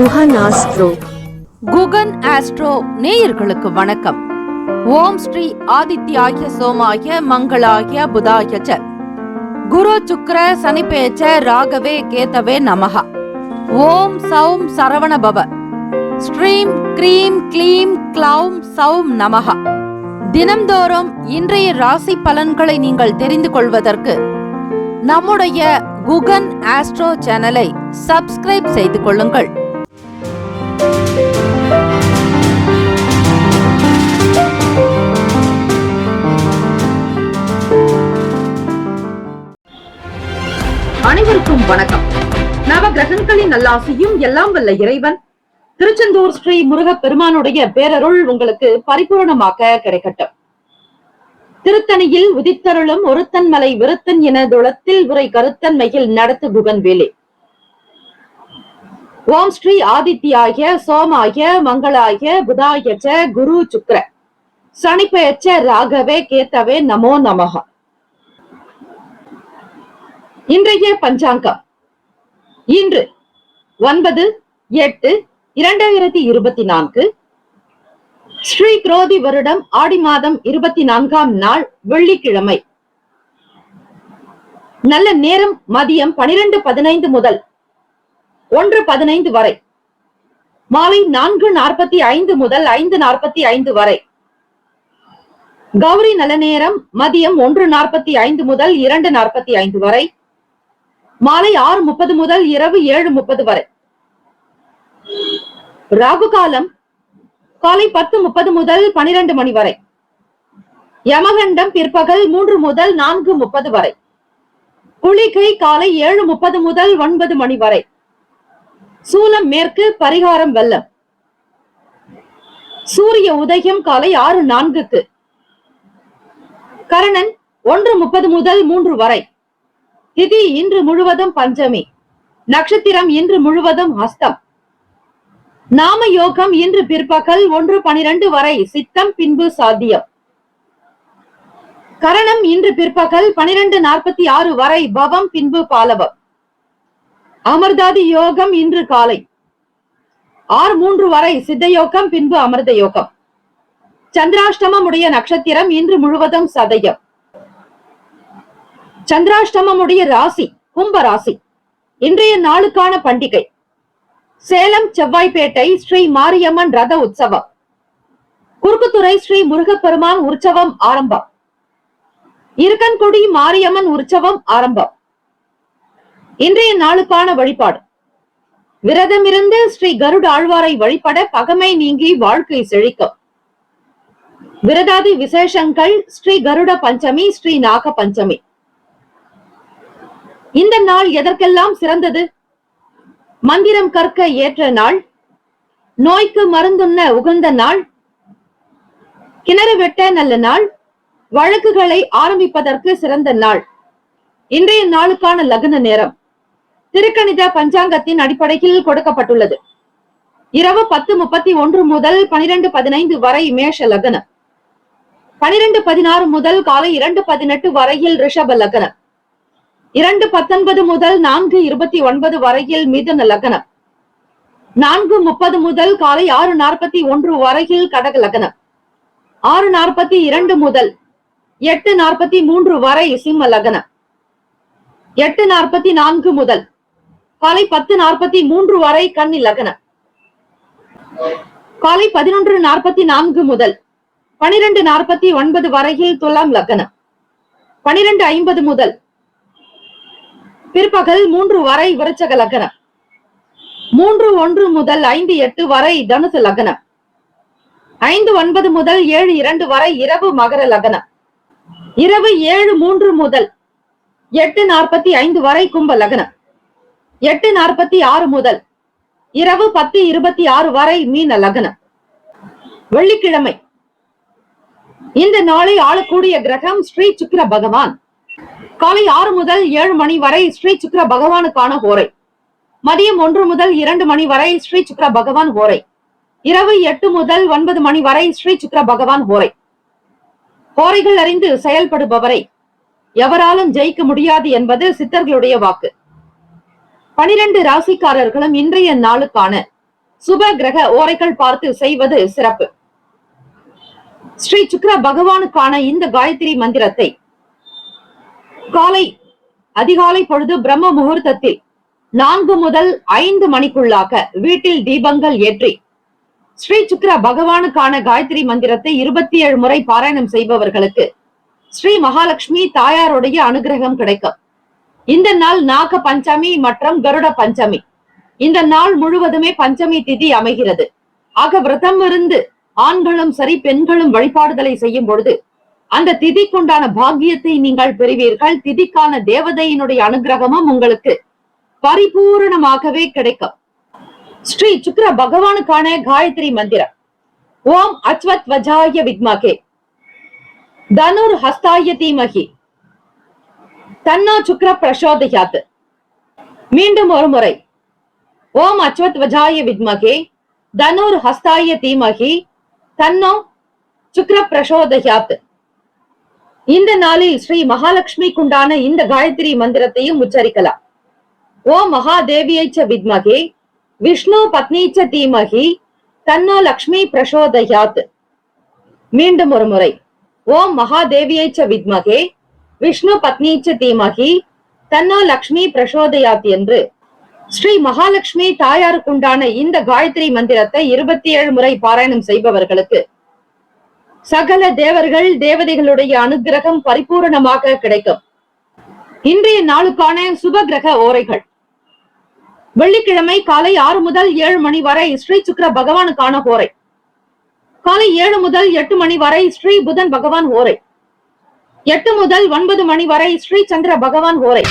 Guhan astro. Guhan astro நேயர்களுக்கு வணக்கம். ஓம் ஸ்ரீ ஆதித்யாய சோமாய மங்களாய புதாய ச குரு சுக்ர சனிபேச்ச ராகவே கேதவே நமஹ. ஓம் சௌம் சரவண பவ. ஸ்ரீம் க்ரீம் க்ளீம் க்ளௌம் சௌம் நமஹ. தினம்தோறும் இன்றைய ராசி பலன்களை நீங்கள் தெரிந்து கொள்வதற்கு நம்முடைய குகன் ஆஸ்ட்ரோ சேனலை சப்ஸ்கிரைப் செய்து கொள்ளுங்கள். அனைவருக்கும் வணக்கம். நவ கிரகங்களின் நல்லாசியும் எல்லாம் வல்ல இறைவன் திருச்செந்தூர் ஸ்ரீ முருகப் பெருமானுடைய பேரருள் உங்களுக்கு பரிபூர்ணமாக கிடைக்கட்டும். திருத்தணியில் உதித்தருளும் ஒருத்தன் மலை விருத்தன் என துளத்தில் உரை கருத்தன்மையில் நடத்து குகன் வேலே. ஓம் ஸ்ரீ ஆதித்யாய சோமாய மங்களாய புதாய ச குரு சுக்ர சனிபேச்ச ராகவே கேத்தவே நமோ நமஹ. இன்றைய பஞ்சாங்கம் இன்று 9/8/2024 ஸ்ரீ குரோதி வருடம் ஆடி மாதம் 24ஆம் நாள் வெள்ளிக்கிழமை. நல்ல நேரம் மதியம் 12:15 முதல் 1:15 வரை, மாலை 4:45 முதல் 5:45 வரை. கௌரி நல்ல நேரம் மதியம் 1:45 முதல் 2:45 வரை, மாலை 6:30 முதல் இரவு 7:30 வரை. ராகு காலம் காலை 10:30 முதல் 12 மணி வரை. யமகண்டம் பிற்பகல் 3 முதல் 4:30 வரை. குளிகை காலை 7:30 முதல் 9 மணி வரை. சூலம் மேற்கு, பரிகாரம் வெள்ளம். சூரிய உதயம் காலை 6:04. கரணன் 1:30 முதல் 3 வரை. திதி இன்று முழுவதும் பஞ்சமி. நட்சத்திரம் இன்று முழுவதும் ஹஸ்தம். நாம யோகம் இன்று பிற்பகல் 1:12 வரை சித்தம், பின்பு சாத்தியம். கரணம் இன்று பிற்பகல் 12:46 வரை பவம், பின்பு பாலவம். அமிர்தாதி யோகம் இன்று காலை 6:03 வரை சித்த யோகம், பின்பு அமிர்த யோகம். சந்திராஷ்டமம் உடைய நட்சத்திரம் இன்று முழுவதும் சதயம். சந்திராஷ்டமம் உடைய ராசி கும்ப ராசி. இன்றைய நாளுக்கான பண்டிகை சேலம் செவ்வாய்ப்பேட்டை ஸ்ரீ மாரியம்மன் ரத உற்சவம். குறுக்குத்துறை ஸ்ரீ முருகப்பெருமான் உற்சவம் ஆரம்பம். இருக்கன்குடி மாரியம்மன் உற்சவம் ஆரம்பம். இன்றைய நாளுக்கான வழிபாடு விரதமிருந்து ஸ்ரீ கருட ஆழ்வாரை வழிபட பகமை நீங்கி வாழ்க்கை செழிக்கும். விரதாதி விசேஷங்கள் ஸ்ரீ கருட பஞ்சமி, ஸ்ரீ நாக பஞ்சமி. இந்த நாள் எதற்கெல்லாம் சிறந்தது? மந்திரம் கற்க ஏற்ற நாள், நோய்க்கு மருந்துண்ண உகந்த நாள், கிணறு வெட்ட நல்ல நாள், வழக்குகளை ஆரம்பிப்பதற்கு சிறந்த நாள். இன்றைய நாளுக்கான லக்ன நேரம் திருக்கணித பஞ்சாங்கத்தின் அடிப்படையில் கொடுக்கப்பட்டுள்ளது. இரவு 10:31 முதல் 12:15 வரை மேஷ லக்னம். 12:16 முதல் காலை 2:18 வரையில் ரிஷப லக்னம். 2:19 முதல் 4:29 வரையில் மிதுன லக்னம். 4:30 முதல் காலை 6:41 வரையில் கடக லக்னம். 6:42 முதல் 8:43 வரை சிம்ம லக்னம். 8:44 முதல் காலை 10:43 வரை கன்னி லக்னம். காலை 11:44 முதல் 12:49 வரையில் துலாம் லக்னம். 12:50 முதல் பிற்பகல் 3 வரை விருச்சக லக்னம். 3:01 முதல் 5:08 வரை தனுசு லக்னம். 5:09 முதல் 7:02 வரை இரவு மகர லக்னம். இரவு 7:03 முதல் 8:45 வரை கும்ப லக்னம். 8:46 முதல் இரவு 10:26 வரை மீன லக்னம். வெள்ளிக்கிழமை. இந்த நாளை ஆளக்கூடிய கிரகம் ஸ்ரீ சுக்கிர பகவான். காலை 6 முதல் 7 மணி வரை ஸ்ரீ சுக்கிர பகவானுக்கான ஹோரை. மதியம் 1 முதல் 2 மணி வரை ஸ்ரீ சுக்கிர பகவான் ஹோரை. இரவு 8 முதல் 9 மணி வரை ஸ்ரீ சுக்கிர பகவான் ஹோரை. ஹோரைகள் அறிந்து செயல்படுபவரை எவராலும் ஜெயிக்க முடியாது என்பது சித்தர்களுடைய வாக்கு. 12 ராசிக்காரர்களும் இன்றைய நாளுக்கான சுப கிரக ஓரைகள் பார்த்து செய்வது சிறப்பு. ஸ்ரீ சுக்கிர பகவானுக்கான இந்த காயத்ரி மந்திரத்தை அதிகாலை பொழுது பிரம்ம முகூர்த்தத்தில் 4 முதல் 5 மணிக்குள்ளாக வீட்டில் தீபங்கள் ஏற்றி ஸ்ரீ சுக்கிர பகவானுக்கான காயத்ரி மந்திரத்தை 27 முறை பாராயணம் செய்பவர்களுக்கு ஸ்ரீ மகாலட்சுமி தாயாருடைய அனுகிரகம் கிடைக்கும். இந்த நாள் நாக பஞ்சமி மற்றும் கருட பஞ்சமி. இந்த நாள் முழுவதுமே பஞ்சமி திதி அமைகிறது. ஆக விரதம் இருந்து ஆண்களும் சரி பெண்களும் வழிபாடுதலை செய்யும் பொழுது அந்த திதிக்குண்டான பாக்கியத்தை நீங்கள் பெறுவீர்கள். திதிக்கான தேவதையினுடைய அனுகிரகமும் உங்களுக்கு பரிபூரணமாகவே கிடைக்கும். ஸ்ரீ சுக்கிர பகவானுக்கான காயத்ரி மந்திரம். ஓம் அச்வத் வஜாய வித்மகே தனுர் ஹஸ்தாய தீமகி தன்னோ சுக்கிர பிரசோதயாத். மீண்டும் ஒரு முறை. ஓம் அச்வத் வஜாய வித்மகே தனுர் ஹஸ்தாய தீமகி தன்னோ சுக்கிர பிரசோதயாத். இந்த நாளில் ஸ்ரீ மகாலட்சுமிக்குண்டான இந்த காயத்ரி மந்திரத்தையும் உச்சரிக்கலாம். ஓம் மகாதேவியைச்ச வித்மகே விஷ்ணு பத்னீச்ச தீமகி தன்னோ லக்ஷ்மி பிரசோதயாத். மீண்டும் ஒரு முறை. ஓம் மகாதேவியைச்ச வித்மகே விஷ்ணு பத்னீச்ச தீமகி தன்னோ லக்ஷ்மி பிரசோதயாத் என்று ஸ்ரீ மகாலட்சுமி தாயாருக்குண்டான இந்த காயத்ரி மந்திரத்தை 27 முறை பாராயணம் செய்பவர்களுக்கு சகல தேவர்கள் தேவதைகளுடைய அனுகிரகம் பரிபூரணமாக கிடைக்கும். இன்றைய நாளுக்கான சுப கிரக ஓரைகள். வெள்ளிக்கிழமை காலை 6 முதல் 7 மணி வரை ஸ்ரீ சுக்கிர பகவானுக்கான ஓரை. காலை 7 முதல் 8 மணி வரை ஸ்ரீ புதன் பகவான் ஓரை. 8 முதல் 9 மணி வரை ஸ்ரீ சந்திர பகவான் ஓரை.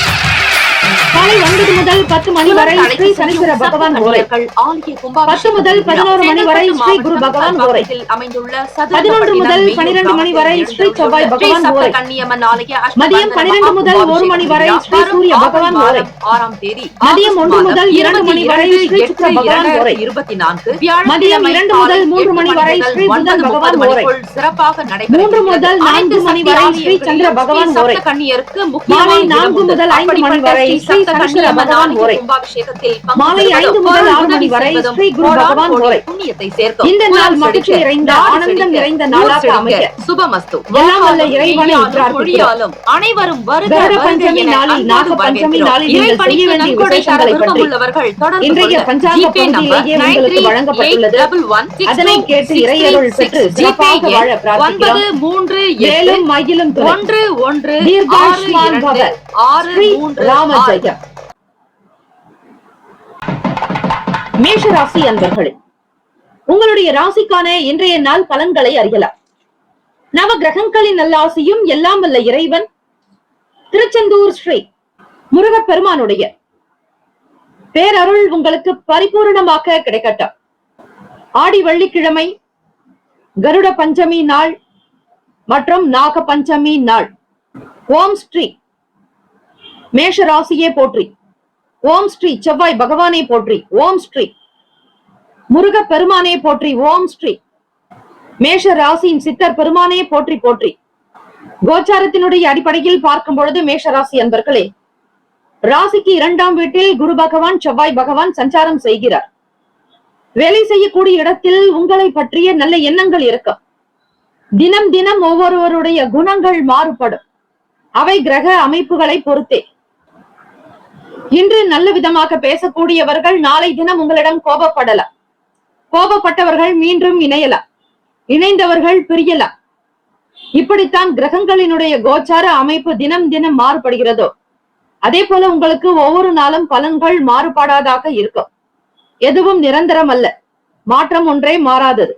காலை 9 முதல் 10 மணி வரை ஸ்ரீ சனீஸ்வர பகவான் ஓரை. 10 முதல் 11 மணி வரை ஸ்ரீ குரு பகவான் ஓரை. 11 முதல் 12 மணி வரை ஸ்ரீ செவ்வாய் பகவான் ஓரை. மதியம் 12 முதல் 1 மணி வரை ஸ்ரீ சூரிய பகவான் ஓரை. மதியம் 1 முதல் 2 மணி வரை ஸ்ரீ சுக்கிர பகவான் ஓரை. மதியம் 2 முதல் 3 மணி வரை ஸ்ரீ புதன் பகவான் ஓரை. 3 முதல் 4 மணி வரை ஸ்ரீ சந்திர பகவான் ஓரை. மாலை 4 முதல் 5 மணி வரை ஸ்ரீ சனீஸ்வர பகவான் ஓரை. மாலை 5 முதல் 6 மணி வரை ஸ்ரீ குரு பகவான் ஓரை. இந்த நாள் மகிழ்ச்சி நிறைந்த ஆனந்தம் நிறைந்த நாளாக அமைய சுபமஸ்து. எல்லாம் வல்ல இறைவனை பிரார்த்திக்கிறோம். அனைவரும் வருக பஞ்சமி நாளில் நாக பஞ்சமி நாளில் நீங்கள் செய்ய வேண்டிய விசேஷங்களை பற்றி இன்றைய பஞ்சாங்க பகுதியிலேயே உங்களுக்கு வழங்கப்பட்டுள்ளது. அதனை கேட்டு இறையருள் பெற்று சிறப்பாக வாழ பிரார்த்திக்கிறோம். மேலும் மகிழும் தீர்காயுஷ்மான் பவ. ஸ்ரீ ராம ஜெயம். மேஷ ராசி அன்பர்களே, உங்களுடைய ராசிக்கான இன்றைய நாள் பலன்களை அறியலாம். நவ கிரகங்களின் நல்லாசியும் எல்லாம் வல்ல இறைவன் திருச்செந்தூர் ஸ்ரீ முருகப்பெருமானுடைய பேரருள் உங்களுக்கு பரிபூர்ணமாக கிடைக்கட்டும். ஆடி வெள்ளிக்கிழமை, கருட பஞ்சமி நாள் மற்றும் நாக பஞ்சமி நாள். ஓம் ஸ்ரீ மேஷ ராசியே போற்றி. ஓம் ஸ்ரீ செவ்வாய் பகவானே போற்றி. ஓம் ஸ்ரீ முருக பெருமானே போற்றி. ஓம் ஸ்ரீ மேஷ ராசியின் சித்தர் பெருமானே போற்றி போற்றி. கோச்சாரத்தினுடைய அடிப்படையில் பார்க்கும் பொழுது மேஷ ராசி அன்பர்களே, ராசிக்கு 2ஆம் வீட்டில் குரு பகவான் செவ்வாய் பகவான் சஞ்சாரம் செய்கிறார். வேலை செய்யக்கூடிய இடத்தில் உங்களை பற்றிய நல்ல எண்ணங்கள் இருக்கும். தினம் தினம் ஒவ்வொருவருடைய குணங்கள் மாறுபடும். அவை கிரக அமைப்புகளை பொறுத்தே. இன்று நல்ல விதமாக பேசக்கூடியவர்கள் நாளை தினம் உங்களிடம் கோபப்படலாம். கோபப்பட்டவர்கள் மீண்டும் இணையலாம். இணைந்தவர்கள் பிரியலாம். இப்படித்தான் கிரகங்களினுடைய கோச்சார அமைப்பு தினம் தினம் மாறுபடுகிறதோ அதே போல உங்களுக்கு ஒவ்வொரு நாளும் பலன்கள் மாறுபாடாதாக இருக்கும். எதுவும் நிரந்தரம் அல்ல. மாற்றம் ஒன்றே மாறாதது.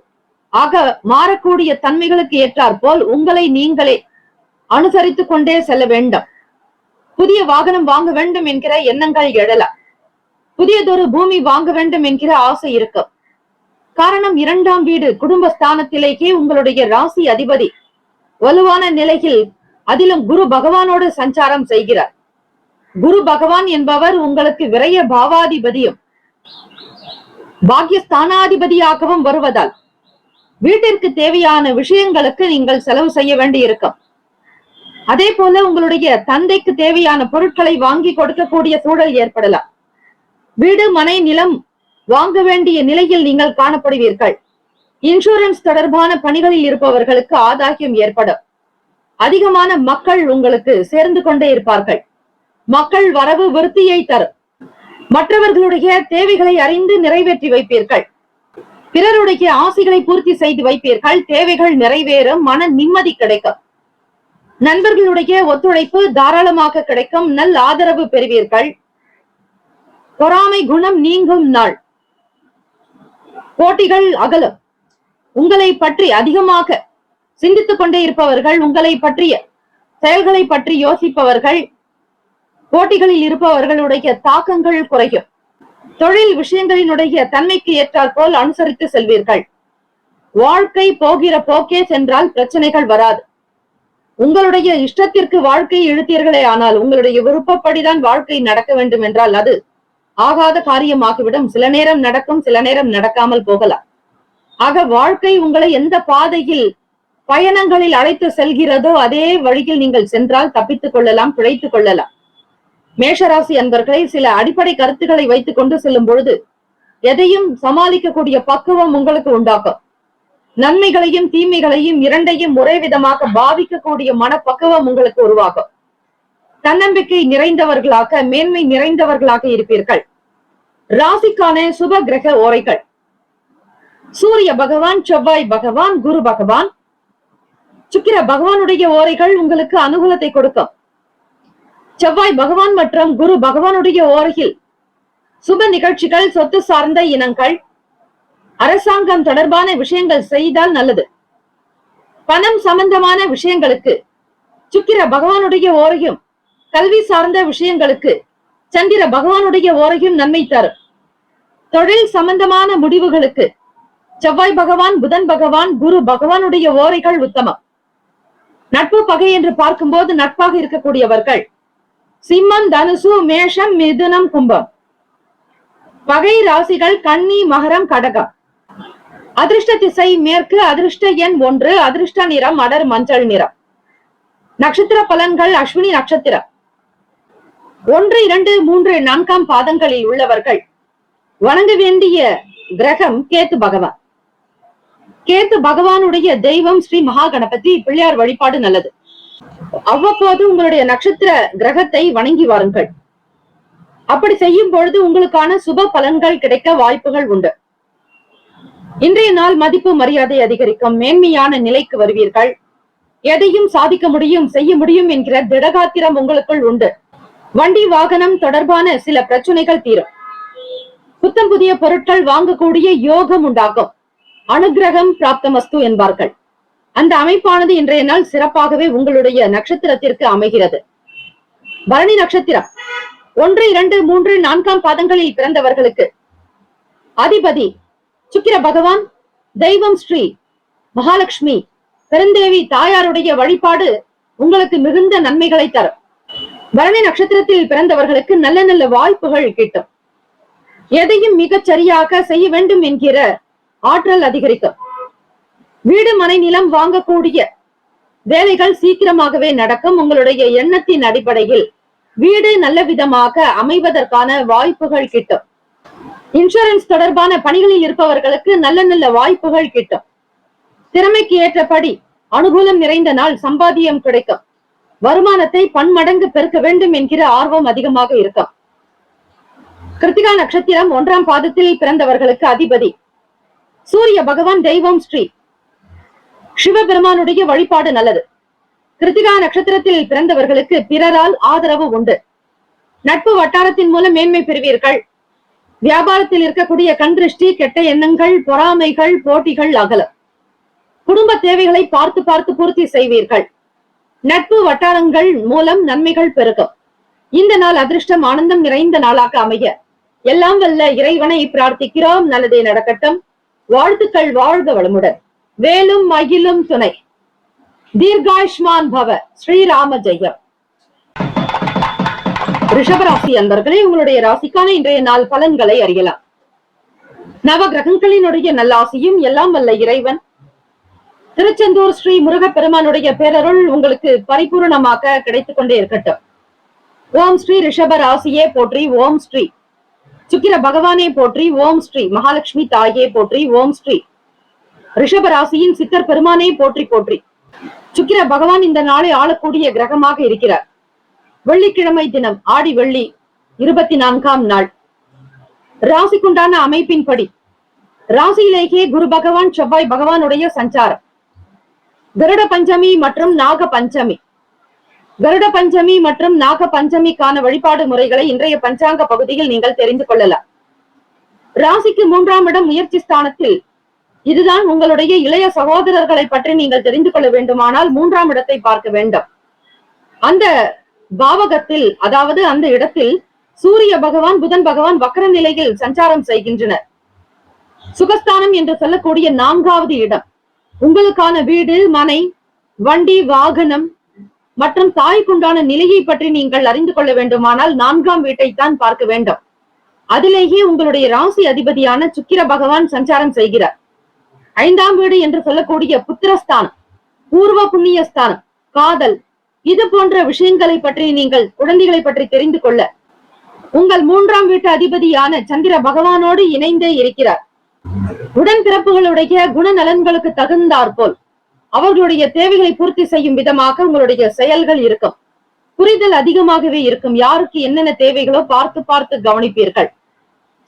ஆக மாறக்கூடிய தன்மைகளுக்கு ஏற்றாற் போல் உங்களை நீங்களே அனுசரித்துக் கொண்டே செல்ல வேண்டும். புதிய வாகனம் வாங்க வேண்டும் என்கிற எண்ணங்கள் எழலாம். புதியதொரு பூமி வாங்க வேண்டும் என்கிற ஆசை இருக்கும். காரணம் 2ஆம் வீடு குடும்பஸ்தானத்திலேயே உங்களுடைய ராசி அதிபதி வலுவான நிலையில், அதிலும் குரு பகவானோடு சஞ்சாரம் செய்கிறார். குரு பகவான் என்பவர் உங்களுக்கு விரய பாவாதிபதியும் பாக்கியஸ்தானாதிபதியாகவும் வருவதால் வீட்டிற்கு தேவையான விஷயங்களுக்கு நீங்கள் செலவு செய்ய வேண்டி இருக்கும். அதே போல உங்களுடைய தந்தைக்கு தேவையான பொருட்களை வாங்கி கொடுக்கக்கூடிய சூழல் ஏற்படலாம். வீடு, மனை, நிலம் வாங்க வேண்டிய நிலையில் நீங்கள் காணப்படுவீர்கள். இன்சூரன்ஸ் தொடர்பான பணிகளில் இருப்பவர்களுக்கு ஆதாயம் ஏற்படும். அதிகமான மக்கள் உங்களுக்கு சேர்ந்து கொண்டே இருப்பார்கள். மக்கள் வரவு விருத்தியை தரும். மற்றவர்களுடைய தேவைகளை அறிந்து நிறைவேற்றி வைப்பீர்கள். பிறருடைய ஆசைகளை பூர்த்தி செய்து வைப்பீர்கள். தேவைகள் நிறைவேறும். மன நிம்மதி கிடைக்கும். நண்பர்களுடைய ஒத்துழைப்பு தாராளமாக கிடைக்கும். நல்ல ஆதரவு பெறுவீர்கள். பொறாமை குணம் நீங்கும் நாள். போட்டிகள் அகலும். உங்களை பற்றி அதிகமாக சிந்தித்துக் கொண்டே இருப்பவர்கள், உங்களை பற்றிய செயல்களை பற்றி யோசிப்பவர்கள், போட்டிகளில் இருப்பவர்களுடைய தாக்கங்கள் குறையும். தொழில் விஷயங்களினுடைய தன்மைக்கு ஏற்றால் போல் அனுசரித்து செல்வீர்கள். வாழ்க்கை போகிற போக்கே சென்றால் பிரச்சனைகள் வராது. உங்களுடைய இஷ்டத்திற்கு வாழ்க்கை இழுத்தீர்களே ஆனால் உங்களுடைய விருப்பப்படிதான் வாழ்க்கை நடக்க வேண்டும் என்றால் அது ஆகாத காரியமாகிவிடும். சில நேரம் நடக்கும், சில நேரம் நடக்காமல் போகலாம். ஆக வாழ்க்கை உங்களை எந்த பாதையில் பயணங்களில் அழைத்து செல்கிறதோ அதே வழியில் நீங்கள் சென்றால் தப்பித்துக் கொள்ளலாம், பிழைத்துக் கொள்ளலாம். மேஷராசி அன்பர்களை சில அடிப்படை கருத்துக்களை வைத்துக் கொண்டு செல்லும் பொழுது எதையும் சமாளிக்கக்கூடிய பக்குவம் உங்களுக்கு உண்டாக்கும். நன்மைகளையும் தீமைகளையும் இரண்டையும் ஒரே விதமாக பாவிக்கக்கூடிய மனப்பக்குவம் உங்களுக்கு உருவாகும். தன்னம்பிக்கை நிறைந்தவர்களாக, மேன்மை நிறைந்தவர்களாக இருப்பீர்கள். ராசிக்கான சுப கிரக ஓரைகள்: சூரிய பகவான், செவ்வாய் பகவான், குரு பகவான். சுக்கிர பகவானுடைய ஓரைகள் உங்களுக்கு அனுகூலத்தை கொடுக்கும். செவ்வாய் பகவான் மற்றும் குரு பகவானுடைய ஓரையில் சுப நிகழ்ச்சிகள், சொத்து சார்ந்த இனங்கள், அரசாங்கம் தொடர்பான விஷயங்கள் செய்தால் நல்லது. பணம் சம்பந்தமான விஷயங்களுக்கு சுக்கிர பகவானுடைய ஓரையும், கல்வி சார்ந்த விஷயங்களுக்கு சந்திர பகவானுடைய ஓரையும் நன்மை தரும். தொழில் சம்பந்தமான முடிவுகளுக்கு செவ்வாய் பகவான், புதன் பகவான், குரு பகவானுடைய ஓரைகள் உத்தமம். நட்பு பகை என்று பார்க்கும்போது நட்பாக இருக்கக்கூடியவர்கள் சிம்மம், தனுசு, மேஷம், மிதுனம், கும்பம். பகை ராசிகள் கன்னி, மகரம், கடகம். அதிர்ஷ்ட திசை மேற்கு. அதிர்ஷ்ட எண் 1. அதிர்ஷ்ட நிறம் அடர் மஞ்சள் நிறம். நட்சத்திர பலன்கள்: அஸ்வினி நட்சத்திரம். 1, 2, 3, 4 பாதங்களில் உள்ளவர்கள் வணங்க வேண்டிய கிரகம் கேத்து பகவான். கேத்து பகவானுடைய தெய்வம் ஸ்ரீ மகா கணபதி. பிள்ளையார் வழிபாடு நல்லது. அவ்வப்போது உங்களுடைய நட்சத்திர கிரகத்தை வணங்கி வாருங்கள். அப்படி செய்யும் பொழுது உங்களுக்கான சுப பலன்கள் கிடைக்க வாய்ப்புகள் உண்டு. இன்றைய நாள் மதிப்பு மரியாதை அதிகரிக்கும். மேன்மையான நிலைக்கு வருவீர்கள். எதையும் சாதிக்க முடியும், செய்ய முடியும் என்கிற திடகாத்திரம் உங்களுக்குள் உண்டு. வண்டி வாகனம் தொடர்பான சில பிரச்சனைகள் தீரும். புத்தம் புதிய பொருட்கள் வாங்கக்கூடிய யோகம் உண்டாகும். அனுகிரகம் பிராப்தமஸ்து என்பார்கள். அந்த அமைப்பானது இன்றைய நாள் சிறப்பாகவே உங்களுடைய நட்சத்திரத்திற்கு அமைகிறது. பரணி நட்சத்திரம் 1, 2, 3, 4 பாதங்களில் பிறந்தவர்களுக்கு அதிபதி சுக்கிர பகவான். தெய்வம் ஸ்ரீ மகாலட்சுமி பெருந்தேவி தாயாருடைய வழிபாடு உங்களுக்கு மிகுந்த நன்மைகளை தரும். பரணி நட்சத்திரத்தில் பிறந்தவர்களுக்கு நல்ல நல்ல வாய்ப்புகள் கிட்டும். எதையும் மிகச் சரியாக செய்ய வேண்டும் என்கிற ஆற்றல் அதிகரிக்கும். வீடு மனை நிலம் வாங்கக்கூடிய வேலைகள் சீக்கிரமாகவே நடக்கும். உங்களுடைய எண்ணத்தின் அடிப்படையில் வீடு நல்ல விதமாக அமைவதற்கான வாய்ப்புகள் கிட்டும். இன்சூரன்ஸ் தொடர்பான பணிகளில் இருப்பவர்களுக்கு நல்ல நல்ல வாய்ப்புகள் கிட்டும். திறமைக்கு ஏற்றபடி அனுகூலம் நிறைந்த நாள். சம்பாத்தியம் கிடைக்கும். வருமானத்தை பன்மடங்கு பெருக்க வேண்டும் என்கிற ஆர்வம் அதிகமாக இருக்கும். கிருத்திகா நட்சத்திரம் 1 பாதத்தில் பிறந்தவர்களுக்கு அதிபதி சூரிய பகவான். தெய்வம் ஸ்ரீ சிவபெருமானுடைய வழிபாடு நல்லது. கிருத்திகா நட்சத்திரத்தில் பிறந்தவர்களுக்கு பிறரால் ஆதரவு உண்டு. நட்பு வட்டாரத்தின் மூலம் மேன்மை பெறுவீர்கள். வியாபாரத்தில் இருக்கக்கூடிய கண்திருஷ்டி, கெட்ட எண்ணங்கள், பொறாமைகள், போட்டிகள் அகலும். குடும்ப தேவைகளை பார்த்து பார்த்து பூர்த்தி செய்வீர்கள். நட்பு வட்டாரங்கள் மூலம் நன்மைகள் பெருகும். இந்த நாள் அதிர்ஷ்டம், ஆனந்தம் நிறைந்த நாளாக அமைய எல்லாம் வல்ல இறைவனை பிரார்த்திக்கிறோம். நல்லதே நடக்கட்டும். வாழ்த்துக்கள். வாழ்க வளமுடன். வேலும் மகிழும் துணை. தீர்காயுஷ்மான் பவ. ஸ்ரீராம ஜெயம். ரிஷபராசி அன்பர்களே, உங்களுடைய ராசிக்கான இன்றைய நாள் பலன்களை அறியலாம். நவ கிரகங்களினுடைய நல்லாசியும் எல்லாம் வல்ல இறைவன் திருச்செந்தூர் ஸ்ரீ முருகப்பெருமானுடைய பேரருள் உங்களுக்கு பரிபூர்ணமாக கிடைத்துக் கொண்டே இருக்கட்டும். ஓம் ஸ்ரீ ரிஷப ராசியே போற்றி. ஓம் ஸ்ரீ சுக்கிர பகவானே போற்றி. ஓம் ஸ்ரீ மகாலட்சுமி தாயே போற்றி. ஓம் ஸ்ரீ ரிஷப ராசியின் சித்தர் பெருமானே போற்றி போற்றி. சுக்கிர பகவான் இந்த நாளை ஆளக்கூடிய கிரகமாக இருக்கிறார். வெள்ளிக்கிழமை தினம் ஆடி வெள்ளி 24ஆம் நாள். ராசிக்குண்டான அமைப்பின்படி ராசியிலேயே குரு பகவான் செவ்வாய் பகவானுடைய சஞ்சாரம். கருட பஞ்சமி மற்றும் நாக பஞ்சமி. கருட பஞ்சமி மற்றும் நாக பஞ்சமிக்கான வழிபாடு முறைகளை இன்றைய பஞ்சாங்க பகுதியில் நீங்கள் தெரிந்து கொள்ளலாம். ராசிக்கு 3ஆம் இடம் முயற்சி ஸ்தானத்தில். இதுதான் உங்களுடைய இளைய சகோதரர்களை பற்றி நீங்கள் தெரிந்து கொள்ள வேண்டுமானால் 3ஆம் இடத்தை பார்க்க வேண்டும். அந்த பாவகத்தில், அதாவது அந்த இடத்தில் சூரிய பகவான் புதன் பகவான் வக்ர நிலையில் சஞ்சாரம் செய்கின்றனர். சுகஸ்தானம் என்று சொல்லக்கூடிய 4வது இடம் உங்களுக்கான வீடு, மனை, வண்டி, வாகனம் மற்றும் தாய்க்குண்டான நிலையை பற்றி நீங்கள் அறிந்து கொள்ள வேண்டுமானால் 4ஆம் வீட்டை தான் பார்க்க வேண்டும். அதிலேயே உங்களுடைய ராசி அதிபதியான சுக்கிர பகவான் சஞ்சாரம் செய்கிறார். 5ஆம் வீடு என்று சொல்லக்கூடிய புத்திரஸ்தானம், பூர்வ புண்ணிய ஸ்தானம், காதல், இது போன்ற விஷயங்களை பற்றி நீங்கள் குழந்தைகளை பற்றி தெரிந்து கொள்ள உங்கள் 3ஆம் வீட்டு அதிபதியான சந்திர பகவானோடு இணைந்தே இருக்கிறார். உடன்பிறப்புகளுடைய குணநலன்களுக்கு தகுந்தாற்போல் அவர்களுடைய தேவைகளை பூர்த்தி செய்யும் விதமாக உங்களுடைய செயல்கள் இருக்கும். புரிதல் அதிகமாகவே இருக்கும். யாருக்கு என்னென்ன தேவைகளோ பார்த்து பார்த்து கவனிப்பீர்கள்.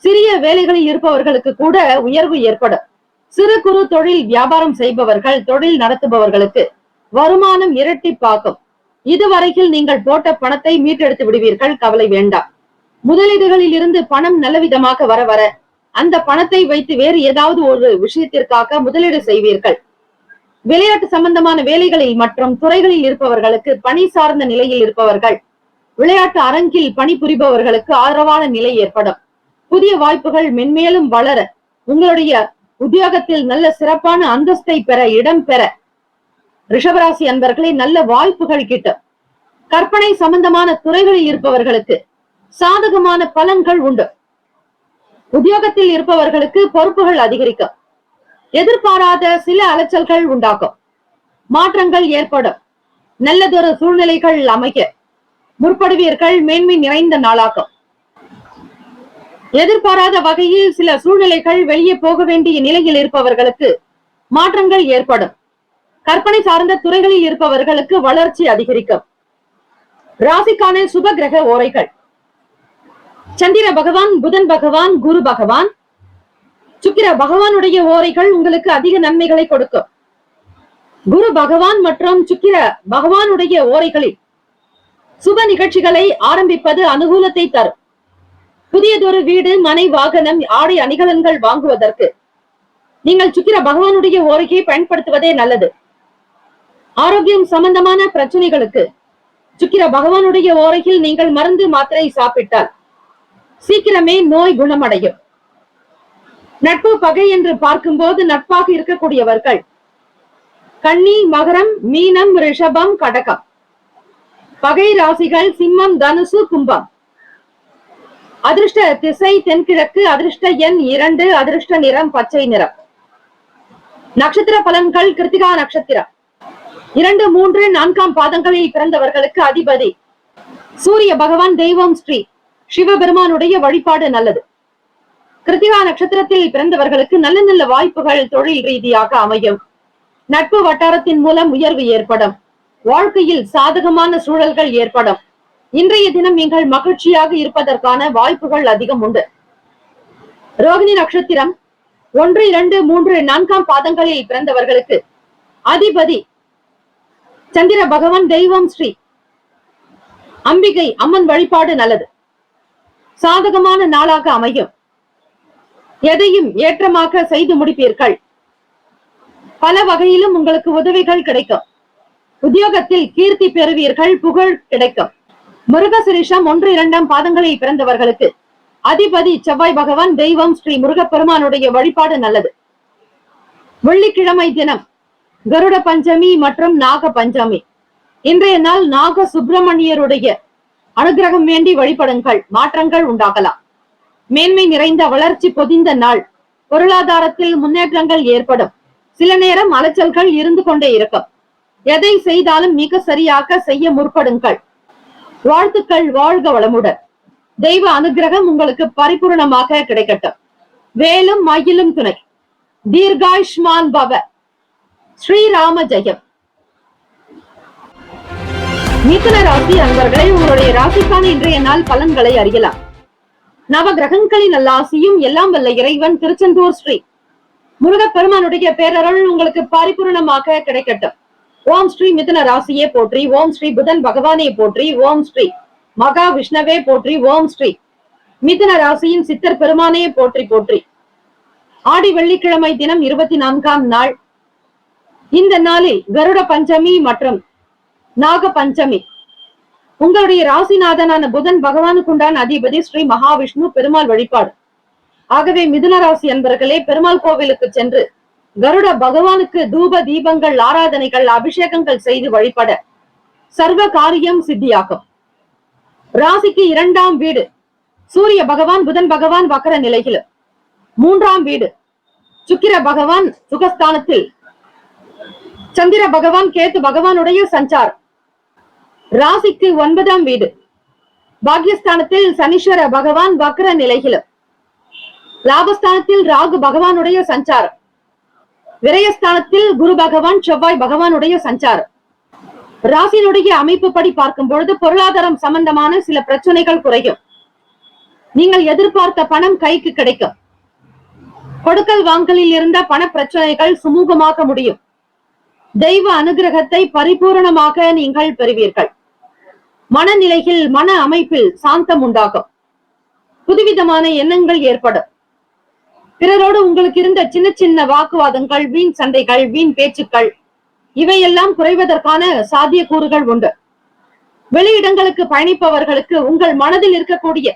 சிறிய வேலைகளில் இருப்பவர்களுக்கு கூட உயர்வு ஏற்படும். சிறு குறு தொழில் வியாபாரம் செய்பவர்கள், தொழில் நடத்துபவர்களுக்கு வருமானம் இரட்டிப்பாகும். இதுவரையில் நீங்கள் போட்ட பணத்தை மீட்டெடுத்து விடுவீர்கள், கவலை வேண்டாம். முதலீடுகளில் இருந்து பணம் நல்லவிதமாக வர வர அந்த பணத்தை வைத்து வேறு ஏதாவது ஒரு விஷயத்திற்காக முதலீடு செய்வீர்கள். விளையாட்டு சம்பந்தமான வேலைகளில் மற்றும் துறைகளில் இருப்பவர்களுக்கு, பணி சார்ந்த நிலையில் இருப்பவர்கள், விளையாட்டு அரங்கில் பணிபுரிபவர்களுக்கு ஆதரவான நிலை ஏற்படும். புதிய வாய்ப்புகள் மென்மேலும் வளர, உங்களுடைய உத்தியோகத்தில் நல்ல சிறப்பான அந்தஸ்தை பெற, இடம் பெற ரிஷபராசி அன்பர்களே நல்ல வாய்ப்புகள் கிட்டும். கற்பனை சம்பந்தமான துறைகளில் இருப்பவர்களுக்கு சாதகமான பலன்கள் உண்டு. உத்தியோகத்தில் இருப்பவர்களுக்கு பொறுப்புகள் அதிகரிக்கும். எதிர்பாராத சில அலைச்சல்கள் உண்டாகும். மாற்றங்கள் ஏற்படும். நல்லதொரு சூழ்நிலைகள் அமைக்க முற்படுவீர்கள். மேன்மை நிறைந்த நாளாகும். எதிர்பாராத வகையில் சில சூழ்நிலைகள் வெளியே போக வேண்டிய நிலையில் இருப்பவர்களுக்கு மாற்றங்கள் ஏற்படும். கற்பனை சார்ந்த துறைகளில் இருப்பவர்களுக்கு வளர்ச்சி அதிகரிக்கும். ராசிக்கான சுப கிரக ஓரைகள்: சந்திர பகவான், புதன் பகவான், குரு பகவான், சுக்கிர பகவானுடைய ஓரைகள் உங்களுக்கு அதிக நன்மைகளை கொடுக்கும். குரு பகவான் மற்றும் சுக்கிர பகவானுடைய ஓரைகளில் சுப நிகழ்ச்சிகளை ஆரம்பிப்பது அனுகூலத்தை தரும். புதியதொரு வீடு, மனை, வாகனம், ஆடை அணிகலன்கள் வாங்குவதற்கு நீங்கள் சுக்கிர பகவானுடைய ஓரையை பயன்படுத்துவதே நல்லது. ஆரோக்கியம் சம்பந்தமான பிரச்சனைகளுக்கு சுக்கிர பகவானுடைய ஓரையில் நீங்கள் மருந்து மாத்திரை சாப்பிட்டால் சீக்கிரமே நோய் குணமடையும். நட்பு பகை என்று பார்க்கும்போது நட்பாக இருக்கக்கூடியவர்கள் கன்னி, மகரம், மீனம், ரிஷபம், கடகம். பகை ராசிகள் சிம்மம், தனுசு, கும்பம். அதிர்ஷ்ட திசை தென்கிழக்கு. அதிர்ஷ்ட எண் 2. அதிர்ஷ்ட நிறம் பச்சை நிறம். நட்சத்திர பலன்கள்: கிருத்திகா நட்சத்திரம் 2, 3, 4ஆம் பாதங்களில் பிறந்தவர்களுக்கு அதிபதி சூரிய பகவான். தெய்வம் ஸ்ரீ சிவபெருமானுடைய வழிபாடு நல்லது. கிருத்திகா நட்சத்திரத்தில் பிறந்தவர்களுக்கு நல்ல நல்ல வாய்ப்புகள் தொழில் ரீதியாக அமையும். நட்பு வட்டாரத்தின் மூலம் உயர்வு ஏற்படும். வாழ்க்கையில் சாதகமான சூழல்கள் ஏற்படும். இன்றைய தினம் நீங்கள் மகிழ்ச்சியாக இருப்பதற்கான வாய்ப்புகள் அதிகம் உண்டு. ரோகிணி நட்சத்திரம் 1, 2, 3, 4ஆம் பாதங்களில் பிறந்தவர்களுக்கு அதிபதி சந்திர பகவான். தெய்வம் ஸ்ரீ அம்பிகை அம்மன் வழிபாடு நல்லது. சாதகமான நாளாக அமையும். எதையும் ஏற்றமாக செய்து முடிப்பீர்கள். பல வகையிலும் உங்களுக்கு உதவிகள் கிடைக்கும். உத்தியோகத்தில் கீர்த்தி பெறுவீர்கள். புகழ் கிடைக்கும். மிருகசிரிஷம் 1, 2ஆம் பாதங்களில் பிறந்தவர்களுக்கு அதிபதி செவ்வாய் பகவான். தெய்வம் ஸ்ரீ முருகப்பெருமானுடைய வழிபாடு நல்லது. வெள்ளிக்கிழமை தினம் கருட பஞ்சமி மற்றும் நாக பஞ்சமி. இன்றைய நாள் நாக சுப்பிரமணியருடைய அனுகிரகம் வேண்டி வழிபடுங்கள். மாற்றங்கள் உண்டாகலாம். மேன்மை நிறைந்த வளர்ச்சி பொதிந்த நாள். பொருளாதாரத்தில் முன்னேற்றங்கள் ஏற்படும். சில நேரம் அலைச்சல்கள் இருந்து கொண்டே இருக்கும். எதை செய்தாலும் மிக சரியாக செய்ய முற்படுங்கள். வாழ்த்துக்கள். வாழ்க வளமுடன். தெய்வ அனுகிரகம் உங்களுக்கு பரிபூர்ணமாக கிடைக்கட்டும். வேலும் மயிலும் துணை. தீர்காயுஷ்மான் பவ. ஸ்ரீராம ஜெயம். மிதுன ராசி அன்பர்களே, உங்களுடைய ராசிக்கான இன்றைய நாள் பலன்களை அறியலாம். நவ கிரகங்களின் நல்லாசியும் எல்லாம் வல்ல இறைவன் திருச்செந்தூர் ஸ்ரீ முருகப்பெருமானுடைய பேரருள் உங்களுக்கு பரிபூர்ணமாக கிடைக்கட்டும். ஓம் ஸ்ரீ மிதுன ராசியே போற்றி. ஓம் ஸ்ரீ புதன் பகவானே போற்றி. ஓம் ஸ்ரீ மகா விஷ்ணவே போற்றி. ஓம் ஸ்ரீ மிதுன ராசியின் சித்தர் பெருமானே போற்றி போற்றி. ஆடி வெள்ளிக்கிழமை தினம் 24ஆம் நாள். இந்த நாளில் கருட பஞ்சமி மற்றும் நாக பஞ்சமி. உங்களுடைய ராசிநாதனான புதன் பகவானுக்கு உண்டான அதிபதி ஸ்ரீ மகாவிஷ்ணு பெருமாள் வழிபாடு. ஆகவே மிதுன ராசி அன்பர்களே, பெருமாள் கோவிலுக்கு சென்று கருட பகவானுக்கு தூப தீபங்கள், ஆராதனைகள், அபிஷேகங்கள் செய்து வழிபட சர்வ காரியம் சித்தியாகும். ராசிக்கு 2ஆம் வீடு சூரிய பகவான் புதன் பகவான் வக்கர நிலையிலும், 3ஆம் வீடு சுக்கிர பகவான் சுகஸ்தானத்தில், சந்திர பகவான் கேத்து பகவானுடைய சஞ்சாரம். ராசிக்கு 9ஆம் வீடு பாக்யஸ்தானத்தில் சனீஸ்வர பகவான் வக்ர நிலையிலும், லாபஸ்தானத்தில் ராகு பகவானுடைய சஞ்சாரம், விரயஸ்தானத்தில் குரு பகவான் செவ்வாய் பகவானுடைய சஞ்சாரம். ராசியினுடைய அமைப்பு படி பார்க்கும் பொழுது பொருளாதாரம் சம்பந்தமான சில பிரச்சனைகள் குறையும். நீங்கள் எதிர்பார்த்த பணம் கைக்கு கிடைக்கும். கொடுக்கல் வாங்கலில் இருந்த பண பிரச்சனைகள் சுமூகமாக முடியும். தெய்வ அனுகிரகத்தை பரிபூரணமாக நீங்கள் பெறுவீர்கள். மனநிலையில், மன அமைப்பில் சாந்தம் உண்டாகும். புதுவிதமான எண்ணங்கள் ஏற்படும். பிறரோடு உங்களுக்கு இருந்த சின்ன சின்ன வாக்குவாதங்கள், வீண் சண்டைகள், வீண் பேச்சுக்கள் இவையெல்லாம் குறைவதற்கான சாத்தியக்கூறுகள் உண்டு. வெளியிடங்களுக்கு பயணிப்பவர்களுக்கு உங்கள் மனதில் இருக்கக்கூடிய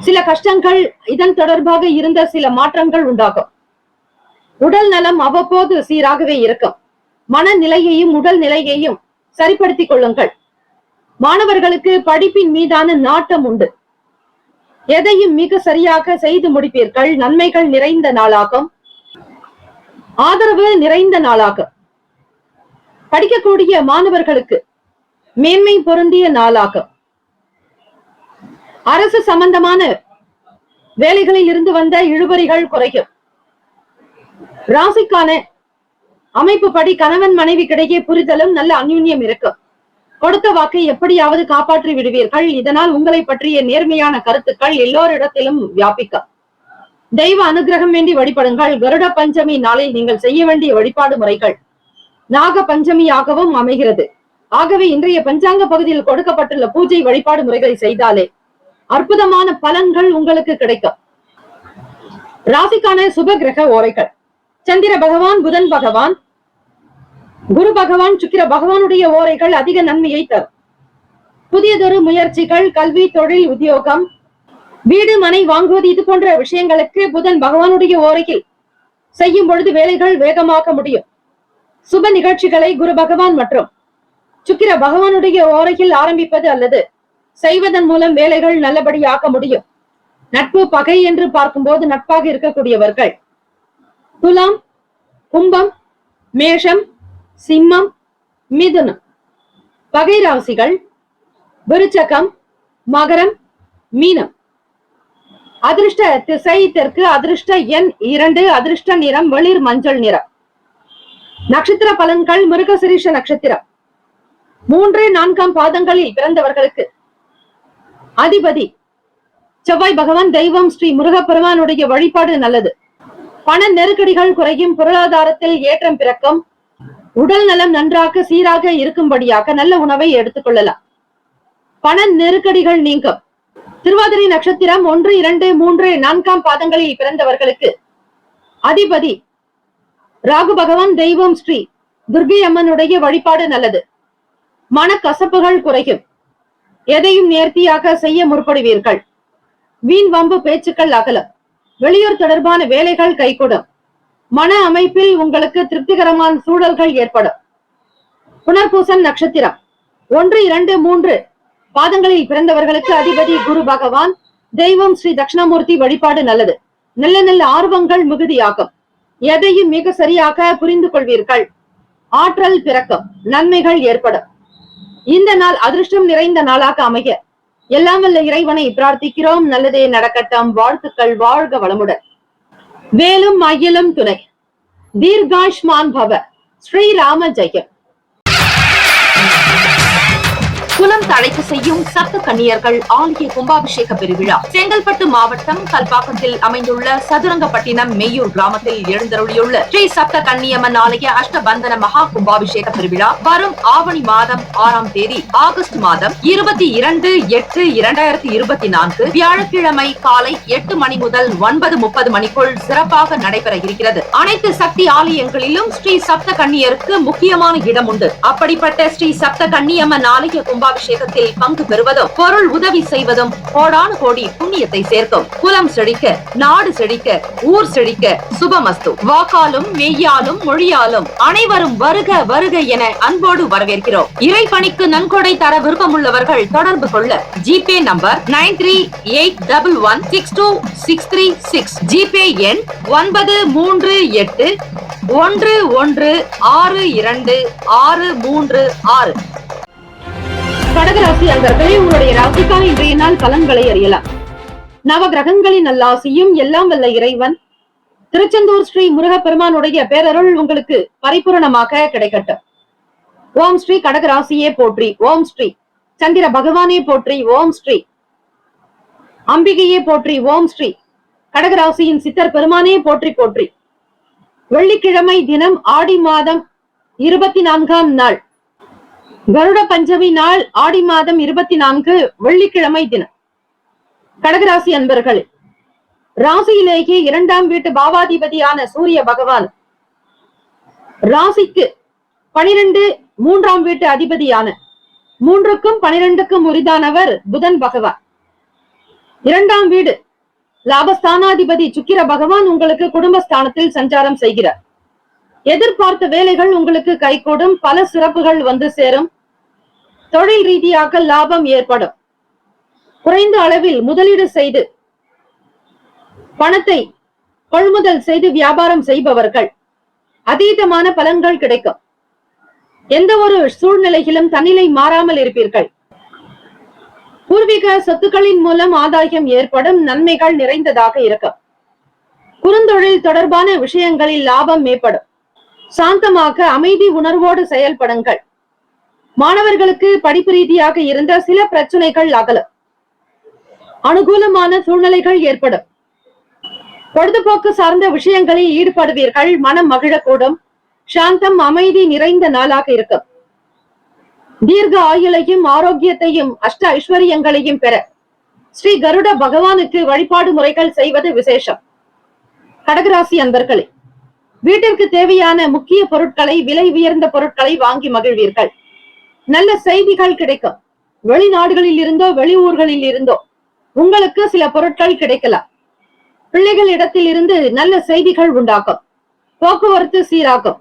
சில கஷ்டங்கள், இதன் தொடர்பாக இருந்த சில மாற்றங்கள் உண்டாகும். உடல் நலம் அவ்வப்போது சீராகவே இருக்கும். மனநிலையையும் உடல் நிலையையும் சரிப்படுத்திக் கொள்ளுங்கள். மாணவர்களுக்கு படிப்பின் மீதான நாட்டம் உண்டு. எதையும் மிக சரியாக செய்து முடிப்பீர்கள். நன்மைகள் நிறைந்த நாளாகும். ஆதரவு நிறைந்த நாளாகும். படிக்கக்கூடிய மாணவர்களுக்கு மேன்மை பொருந்திய நாளாகும். அரசு சம்பந்தமான வேலைகளில் இருந்து வந்த இழுபறிகள் குறையும். ராசிக்கான அமைப்பு படி கணவன் மனைவிக்கிடையே புரிதலும் நல்ல அந்யுன்யம் இருக்கும். கொடுத்த வாக்கை எப்படியாவது காப்பாற்றி விடுவீர்கள். இதனால் உங்களை பற்றிய நேர்மையான கருத்துக்கள் எல்லோரிடத்திலும் வியாபிக்கும். தெய்வ அனுகிரகம் வேண்டி வழிபடுங்கள். கருட பஞ்சமி நாளில் நீங்கள் செய்ய வேண்டிய வழிபாடு முறைகள் நாக பஞ்சமியாகவும் அமைகிறது. ஆகவே இன்றைய பஞ்சாங்க பகுதியில் கொடுக்கப்பட்டுள்ள பூஜை வழிபாடு முறைகளை செய்தாலே அற்புதமான பலன்கள் உங்களுக்கு கிடைக்கும். ராசிக்கான சுப கிரக ஓரைகள். சந்திர பகவான், புதன் பகவான், குரு பகவான், சுக்கிர பகவானுடைய ஓரைகள் அதிக நன்மையை தரும். புதியதொரு முயற்சிகள், கல்வி, தொழில், உத்தியோகம், வீடு, மனை வாங்குவது இது போன்ற விஷயங்களுக்கு புதன் பகவானுடைய ஓரையில் செய்யும் பொழுது வேலைகள் வேகமாக முடியும். சுப நிகழ்ச்சிகளை குரு பகவான் மற்றும் சுக்கிர பகவானுடைய ஓரையில் ஆரம்பிப்பது அல்லது செய்வதன் மூலம் வேலைகள் நல்லபடியாக முடியும். நட்பு, பகை என்று பார்க்கும்போது நட்பாக இருக்கக்கூடியவர்கள் துலாம், கும்பம், மேஷம், சிம்மம், மிதுனம். பகை ராசிகள் விருச்சகம், மகரம், மீனம். அதிர்ஷ்ட திசை தெற்கு. அதிர்ஷ்ட எண் 2. அதிர்ஷ்ட நிறம் வெளிர் மஞ்சள் நிறம். நட்சத்திர பலன்கள். மிருகசிரீஷ நட்சத்திரம் 3, 4ஆம் பாதங்களில் பிறந்தவர்களுக்கு அதிபதி செவ்வாய் பகவான். தெய்வம் ஸ்ரீ முருகப்பெருமானுடைய வழிபாடு நல்லது. பண நெருக்கடிகள் குறையும். பொருளாதாரத்தில் ஏற்றம் பிறக்கும். உடல் நலம் நன்றாக சீராக இருக்கும்படியாக நல்ல உணவை எடுத்துக் கொள்ளலாம். பண நெருக்கடிகள் நீங்கும். திருவாதிரை நட்சத்திரம் 1, 2, 3, 4ஆம் பாதங்களில் பிறந்தவர்களுக்கு அதிபதி ராகு பகவான். தெய்வம் ஸ்ரீ துர்கை அம்மனுடைய வழிபாடு நல்லது. மனக்கசப்புகள் குறையும். எதையும் நேர்த்தியாக செய்ய முற்படுவீர்கள். வீண் வம்பு பேச்சுக்கள் அகலும். வெளியூர் தொடர்பான வேலைகள் கைகூடும். மன அமைப்பில் உங்களுக்கு திருப்திகரமான சூழல்கள் ஏற்படும். புனர்பூசம் நட்சத்திரம் 1, 2, 3 பாதங்களில் பிறந்தவர்களுக்கு அதிபதி குரு பகவான். தெய்வம் ஸ்ரீ தட்சிணாமூர்த்தி வழிபாடு நல்லது. நல்ல நல்ல ஆர்வங்கள் மிகுதியாகும். எதையும் மிக சரியாக புரிந்து கொள்வீர்கள். ஆற்றல் பிறக்கும். நன்மைகள் ஏற்படும். இந்த நாள் அதிர்ஷ்டம் நிறைந்த நாளாக அமைய எல்லாம் வல்ல இறைவனை பிரார்த்திக்கிறோம். நல்லதே நடக்கட்டும். வாழ்த்துக்கள். வாழ்க வளமுடன். வேலும் மயிலும் துணை. தீர்காஷ்மான் பவ. ஸ்ரீராம ஜெயம். குலம் தழைக்கு செய்யும் சப்த கன்னியர்கள் ஆலய கும்பாபிஷேக பெருவிழா செங்கல்பட்டு மாவட்டம் கல்பாக்கத்தில் அமைந்துள்ள சதுரங்கப்பட்டினம் மெய்யூர் கிராமத்தில் எழுந்தருளியுள்ள ஸ்ரீ சப்த கன்னியம்மன் ஆலய அஷ்டபந்தன மகா கும்பாபிஷேக பெருவிழா வரும் ஆவணி மாதம் 6ஆம் தேதி ஆகஸ்ட் மாதம் 22/8/2024 வியாழக்கிழமை காலை 8 மணி முதல் 9:30 மணிக்குள் சிறப்பாக நடைபெற இருக்கிறது. அனைத்து சக்தி ஆலயங்களிலும் ஸ்ரீ சப்த கன்னியருக்கு முக்கியமான இடம் உண்டு. அப்படிப்பட்ட ஸ்ரீ சப்த கன்னியம்மன் ஆலய கும்பாபிஷேகத்தில் பங்கு பெறுவதும் பொருள் உதவி செய்வதும் கோடானு கோடி புண்ணியத்தை சேர்க்கும். குலம் செழிக்க, நாடு செழிக்க, ஊர் செழிக்க சுபமஸ்து. வாக்காலும் மெய்யாலும் மொழியாலும் அனைவரும் வருக வருக என அன்போடு வரவேற்கிறோம். இறைப்பணிக்கு நன்கொடை தர விருப்பமுள்ளவர்கள் தொடர்பு கொள்ள ஜிபே நம்பர் 9381162636, ஜிபே எண் 938111626336. கடகராசி அன்பர்களே, உங்களுடைய ராசிக்கான இன்றைய நாள் பலன்களை அறியலாம். நவ கிரகங்களின் நல்லாசியும் எல்லாம் வல்ல இறைவன் திருச்செந்தூர் ஸ்ரீ முருகப்பெருமானுடைய பேரருள் உங்களுக்கு பரிபூரணமாக கிடைக்கட்டும். ஓம் ஸ்ரீ கடகராசியே போற்றி. ஓம் ஸ்ரீ சந்திர பகவானே போற்றி. ஓம் ஸ்ரீ அம்பிகையே போற்றி. ஓம் ஸ்ரீ கடகராசியின் சித்தர் பெருமானே போற்றி போற்றி. வெள்ளிக்கிழமை தினம் ஆடி மாதம் 24ஆம் நாள், கருட பஞ்சமி நாள், ஆடி மாதம் 24 வெள்ளிக்கிழமை தினம். கடகராசி அன்பர்களே, ராசியிலேயே 2ஆம் வீட்டு பாவாதிபதியான சூரிய பகவான் ராசிக்கு 12 3ஆம் வீட்டு அதிபதியான 3க்கும் 12க்கும் உரிதானவர் புதன் பகவான். 2ஆம் வீடு லாபஸ்தானாதிபதி சுக்கிர பகவான் உங்களுக்கு குடும்பஸ்தானத்தில் சஞ்சாரம் செய்கிறார். எதிர்பார்த்த வேலைகள் உங்களுக்கு கைகூடும். பல சிறப்புகள் வந்து சேரும். தொழில் ரீதியாக லாபம் ஏற்படும். குறைந்த அளவில் முதலீடு செய்து பணத்தை கொள்முதல் செய்து வியாபாரம் செய்பவர்கள் அதீதமான பலன்கள் கிடைக்கும். எந்த ஒரு சூழ்நிலையிலும் தன்னிலை மாறாமல் இருப்பீர்கள். பூர்வீக சொத்துக்களின் மூலம் ஆதாயம் ஏற்படும். நன்மைகள் நிறைந்ததாக இருக்கும். குறுந்தொழில் தொடர்பான விஷயங்களில் லாபம் மேம்படும். சாந்தமாக அமைதி உணர்வோடு செயல்படுங்கள். மாணவர்களுக்கு படிப்பு ரீதியாக இருந்த சில பிரச்சனைகள் அகலும். அனுகூலமான சூழ்நிலைகள் ஏற்படும். பொழுதுபோக்கு சார்ந்த விஷயங்களில் ஈடுபடுவீர்கள். மனம் மகிழக்கூடும். சாந்தம் அமைதி நிறைந்த நாளாக இருக்கும். தீர்க்க ஆயுளையும் ஆரோக்கியத்தையும் அஷ்ட ஐஸ்வர்யங்களையும் பெற ஸ்ரீ கருட பகவானுக்கு வழிபாடு முறைகள் செய்வது விசேஷம். கடகராசி அன்பர்களே, வீட்டிற்கு தேவையான முக்கிய பொருட்களை, விலை உயர்ந்த பொருட்களை வாங்கி மகிழ்வீர்கள். நல்ல செய்திகள் கிடைக்கும். வெளிநாடுகளில் இருந்தோ வெளியூர்களில் இருந்தோ உங்களுக்கு சில பொருட்கள் கிடைக்கலாம். பிள்ளைகள் இடத்தில் இருந்து நல்ல செய்திகள் உண்டாகும். போக்குவரத்து சீராகும்.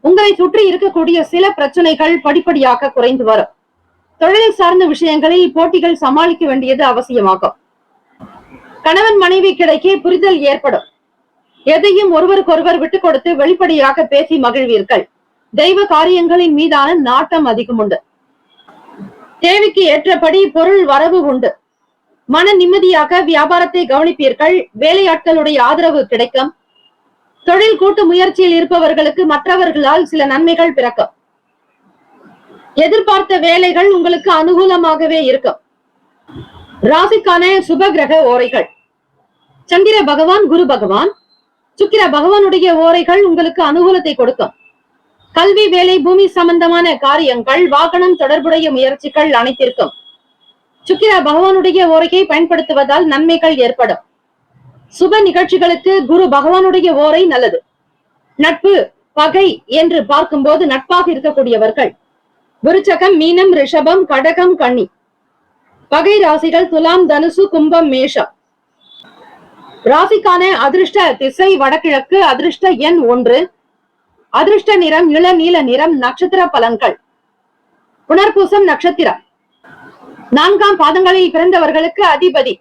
உங்களை சுற்றி இருக்கக்கூடிய சில பிரச்சனைகள் படிப்படியாக குறைந்து வரும். தொழில் சார்ந்த விஷயங்களில் போட்டிகள் சமாளிக்க வேண்டியது அவசியமாகும். கணவன் மனைவி கிடைக்கே புரிதல் ஏற்படும். எதையும் ஒருவருக்கொருவர் விட்டுக் கொடுத்து வெளிப்படையாக பேசி மகிழ்வீர்கள். தெய்வ காரியங்களின் மீதான நாட்டம் அதிகம் உண்டு. தேவைக்கு ஏற்றபடி பொருள் வரவு உண்டு. மன நிம்மதியாக வியாபாரத்தை கவனிப்பீர்கள். வேலையாட்களுடைய ஆதரவு கிடைக்கும். தொழில் கூட்டு முயற்சியில் இருப்பவர்களுக்கு மற்றவர்களால் சில நன்மைகள் பிறக்கும். எதிர்பார்த்த வேலைகள் உங்களுக்கு அனுகூலமாகவே இருக்கும். ராசிக்கான சுப கிரக ஓரைகள். சந்திர பகவான், குரு பகவான், சுக்கிர பகவானுடைய ஓரைகள் உங்களுக்கு அனுகூலத்தை கொடுக்கும். கல்வி, வேலை, பூமி சம்பந்தமான காரியங்கள், வாகனம் தொடர்புடைய முயற்சிகள் அனைத்திற்கும் சுக்கிர பகவானுடைய ஓரையை பயன்படுத்துவதால் நன்மைகள் ஏற்படும். சுப நிகழ்ச்சிகளுக்கு குரு பகவானுடைய ஓரை நல்லது. நட்பு, பகை என்று பார்க்கும்போது நட்பாக இருக்கக்கூடியவர்கள் விருச்சகம், மீனம், ரிஷபம், கடகம், கன்னி. பகை ராசிகள் துலாம், தனுசு, கும்பம், மேஷம். ராசிக்கான அதிர்ஷ்ட திசை வடகிழக்கு. அதிர்ஷ்ட எண் 1. அதிர்ஷ்ட நிறம் இளநீல நிறம். நட்சத்திர பலன்கள். புனர்பூசம் நட்சத்திரம் 4ஆம் பாதங்களில் பிறந்தவர்களுக்கு அதிபதி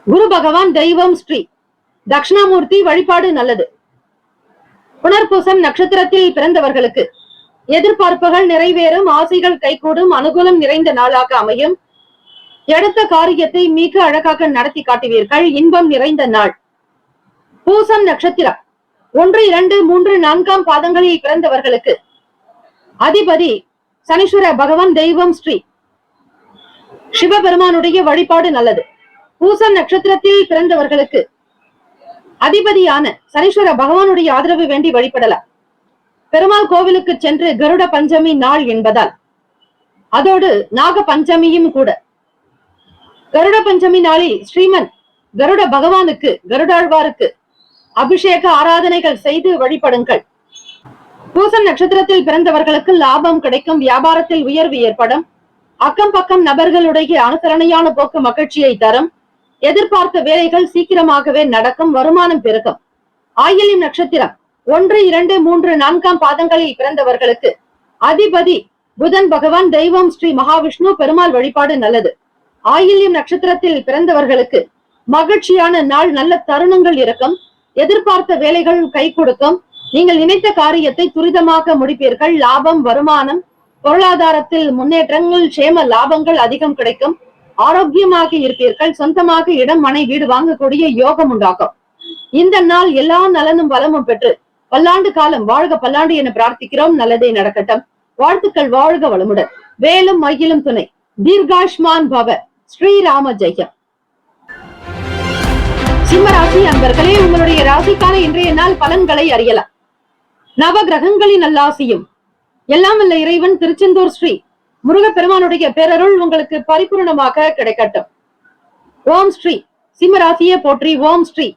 குரு பகவான். தெய்வம் ஸ்ரீ தட்சிணாமூர்த்தி வழிபாடு நல்லது. புனர்பூசம் நட்சத்திரத்தில் பிறந்தவர்களுக்கு எதிர்பார்ப்புகள் நிறைவேறும். ஆசைகள் கைகூடும். அனுகூலம் நிறைந்த நாளாக அமையும். எடுத்த காரியத்தை மிக அழகாக நடத்தி காட்டுவீர்கள். இன்பம் நிறைந்த நாள். பூசம் நட்சத்திரம் 1, 2, 3, 4 பாதங்களில் பிறந்தவர்களுக்கு அதிபதி சனீஸ்வர பகவான், தெய்வம் ஸ்ரீ சிவபெருமானுடைய வழிபாடு நல்லது. பூசம் நட்சத்திரத்தில் பிறந்தவர்களுக்கு அதிபதியான சனீஸ்வர பகவானுடைய ஆதரவு வேண்டி வழிபடலாம். பெருமாள் கோவிலுக்கு சென்று கருட பஞ்சமி நாள் என்பதால் அதோடு நாக பஞ்சமியும் கூட. கருட பஞ்சமி நாளில் ஸ்ரீமன் கருட பகவானுக்கு, கருடாழ்வாருக்கு அபிஷேக ஆராதனைகள் செய்து வழிபடுங்கள். பூசம் நட்சத்திரத்தில் பிறந்தவர்களுக்கு லாபம் கிடைக்கும். வியாபாரத்தில் உயர்வு ஏற்படும். அக்கம் பக்கம் நபர்களுடைய அனுசரணையான போக்கு மகிழ்ச்சியை தரும். எதிர்பார்த்த வேலைகள் சீக்கிரமாகவே நடக்கும். வருமானம் பெருகும். ஆயில்யம் நட்சத்திரம் 1, 2, 3, 4 பாதங்களில் பிறந்தவர்களுக்கு அதிபதி புதன் பகவான், தெய்வம் ஸ்ரீ மகாவிஷ்ணு, பெருமாள் வழிபாடு நல்லது. ஆயில்யம் நட்சத்திரத்தில் பிறந்தவர்களுக்கு மகிழ்ச்சியான நாள். நல்ல தருணங்கள் இருக்கும். எதிர்பார்த்த வேலைகள் கை கொடுக்கும். நீங்கள் நினைத்த காரியத்தை துரிதமாக முடிப்பீர்கள். லாபம், வருமானம், பொருளாதாரத்தில் முன்னேற்றங்கள், சேம லாபங்கள் அதிகம் கிடைக்கும். ஆரோக்கியமாக இருப்பீர்கள். சொந்தமாக இடம், மனை, வீடு வாங்கக்கூடிய யோகம் உண்டாகும். இந்த நாள் எல்லா நலனும் வளமும் பெற்று பல்லாண்டு காலம் வாழ்க பல்லாண்டு என பிரார்த்திக்கிறோம். நல்லதே நடக்கட்டும். வாழ்த்துக்கள். வாழ்க வளமுடன். வேலும் மகிழும் துணை. தீர்காஷ்மான் பவ. ஸ்ரீராம ஜெயம். சிம்ம ராசி அன்பர்களே, உங்களுடைய ராசிக்கான இன்றைய நாள் பலன்களை அறியலாம். நவ கிரகங்களின் நல்லாசியும் எல்லாம் வல்ல இறைவன் திருச்செந்தூர் ஸ்ரீ முருகப்பெருமானுடைய பேரருள் உங்களுக்கு பரிபூர்ணமாக கிடைக்கட்டும். ஓம் ஸ்ரீ சிம்ம ராசியே போற்றி. ஓம் ஸ்ரீ